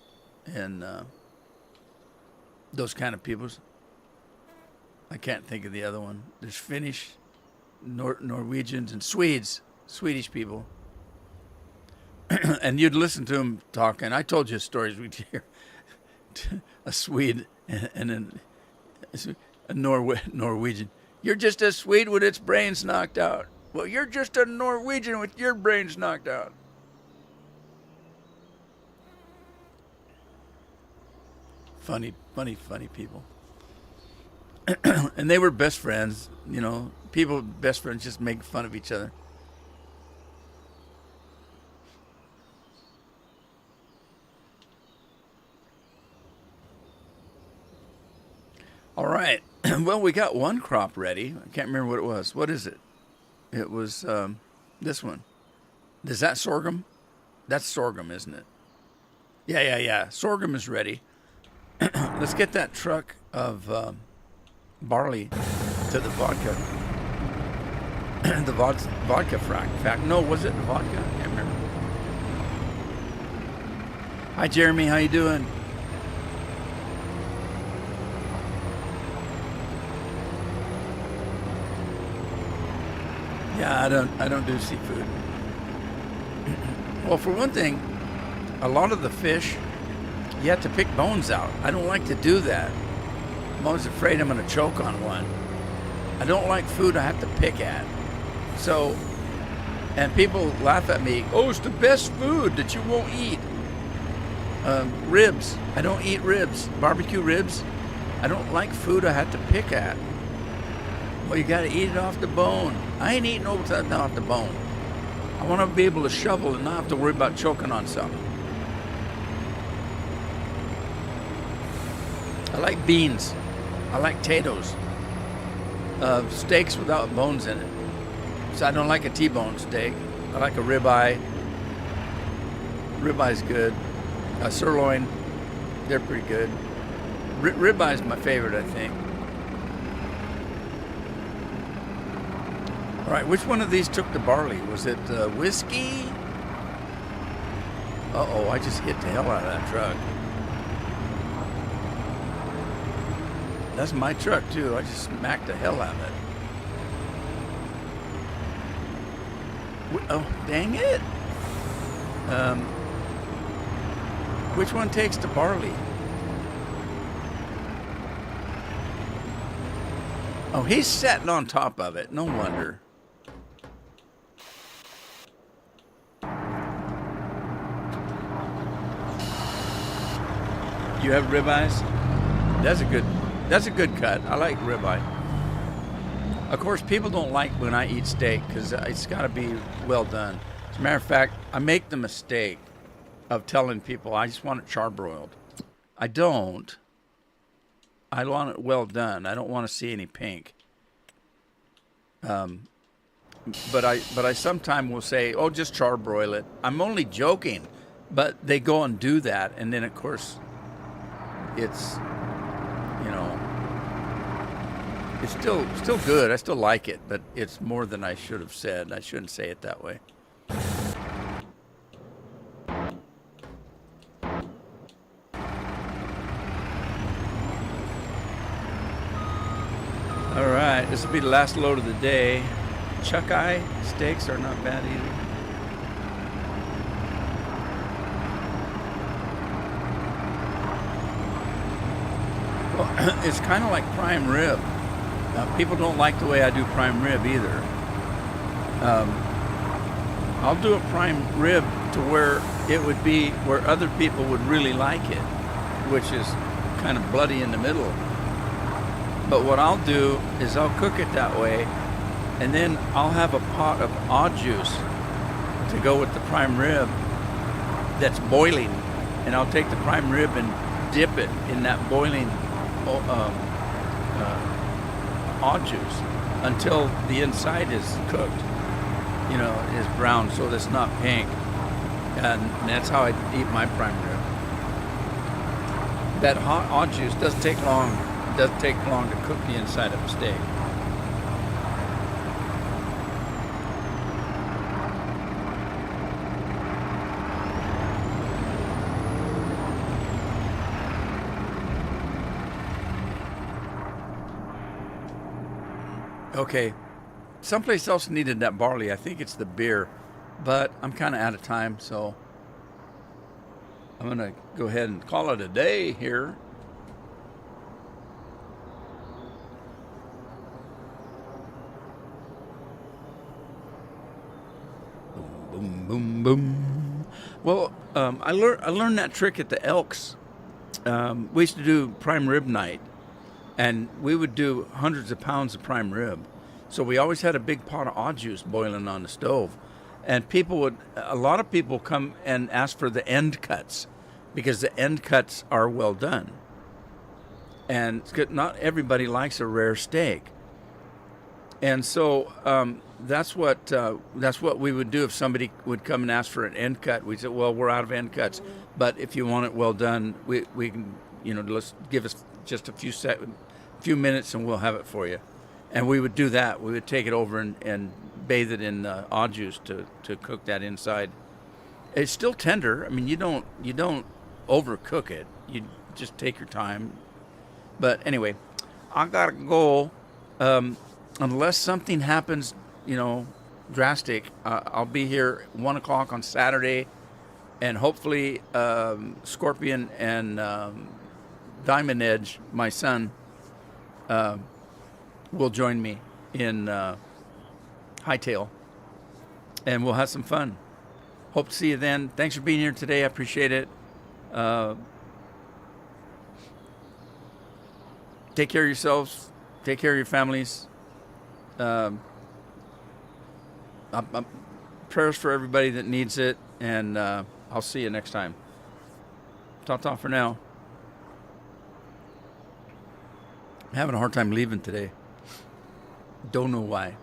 those kind of peoples. I can't think of the other one. There's Finnish, Norwegians, and Swedes, Swedish people. And you'd listen to them talking. I told you stories we'd hear. A Swede and a Norwegian. You're just a Swede with its brains knocked out. Well, you're just a Norwegian with your brains knocked out. Funny people. And they were best friends, you know. People, best friends, just make fun of each other. All right. Well, we got one crop ready. I can't remember what it was. What is it? It was this one. Is that sorghum? That's sorghum, isn't it? Yeah. Sorghum is ready. Let's get that truck of barley to the vodka. The vodka frac. No, was it the vodka? I can't remember. Hi, Jeremy. How you doing? Yeah, I don't do seafood. Well, for one thing, a lot of the fish, you have to pick bones out. I don't like to do that. I'm always afraid I'm going to choke on one. I don't like food I have to pick at. So, and people laugh at me, oh, it's the best food that you won't eat. Ribs. I don't eat ribs. Barbecue ribs. I don't like food I have to pick at. Well, you got to eat it off the bone. I ain't eating nothing off the bone. I want to be able to shovel and not have to worry about choking on something. I like beans. I like potatoes. Steaks without bones in it. So I don't like a T-bone steak. I like a ribeye. Ribeye's good. A sirloin, they're pretty good. Ribeye's my favorite, I think. All right, which one of these took the barley? Was it whiskey? Uh-oh, I just hit the hell out of that truck. That's my truck, too. I just smacked the hell out of it. Oh, dang it. Which one takes the barley? Oh, he's sitting on top of it. No wonder. You have ribeyes? That's a good cut. I like ribeye. Of course, people don't like when I eat steak because it's got to be well done. As a matter of fact, I make the mistake of telling people I just want it charbroiled. I don't. I want it well done. I don't want to see any pink. But I sometimes will say, oh, just charbroil it. I'm only joking, but they go and do that, and then of course, it's, you know, it's still good. I still like it, but it's more than I should have said. I shouldn't say it that way. All right, this will be the last load of the day. Chuck eye steaks are not bad either. Well, it's kind of like prime rib. People don't like the way I do prime rib either. I'll do a prime rib to where it would be where other people would really like it, which is kind of bloody in the middle. But what I'll do is I'll cook it that way, and then I'll have a pot of odd juice to go with the prime rib that's boiling, and I'll take the prime rib and dip it in that boiling odd juice until the inside is cooked, you know, is brown, so that it's not pink. And that's how I eat my prime rib. That hot odd juice doesn't take long. It doesn't take long to cook the inside of a steak. Okay, someplace else needed that barley. I think it's the beer, but I'm kind of out of time, so I'm going to go ahead and call it a day here. Boom, boom, boom. Well, I learned that trick at the Elks. We used to do prime rib night, and we would do hundreds of pounds of prime rib. So we always had a big pot of odd juice boiling on the stove. And a lot of people come and ask for the end cuts because the end cuts are well done. And not everybody likes a rare steak. And so that's what we would do if somebody would come and ask for an end cut. We'd say, well, we're out of end cuts, but if you want it well done, we can, let's give us just a few minutes and we'll have it for you. And we would do that. We would take it over and bathe it in odd juice to cook that inside. It's still tender. I mean, you don't overcook it. You just take your time. But anyway, I gotta go. Unless something happens, drastic, I'll be here 1 o'clock on Saturday, and hopefully Scorpion and Diamond Edge, my son, will join me in Hightail, and we'll have some fun. Hope to see you then. Thanks for being here today. I appreciate it. Take care of yourselves. Take care of your families. Prayers for everybody that needs it, and I'll see you next time. Ta-ta for now. I'm having a hard time leaving today. Don't know why.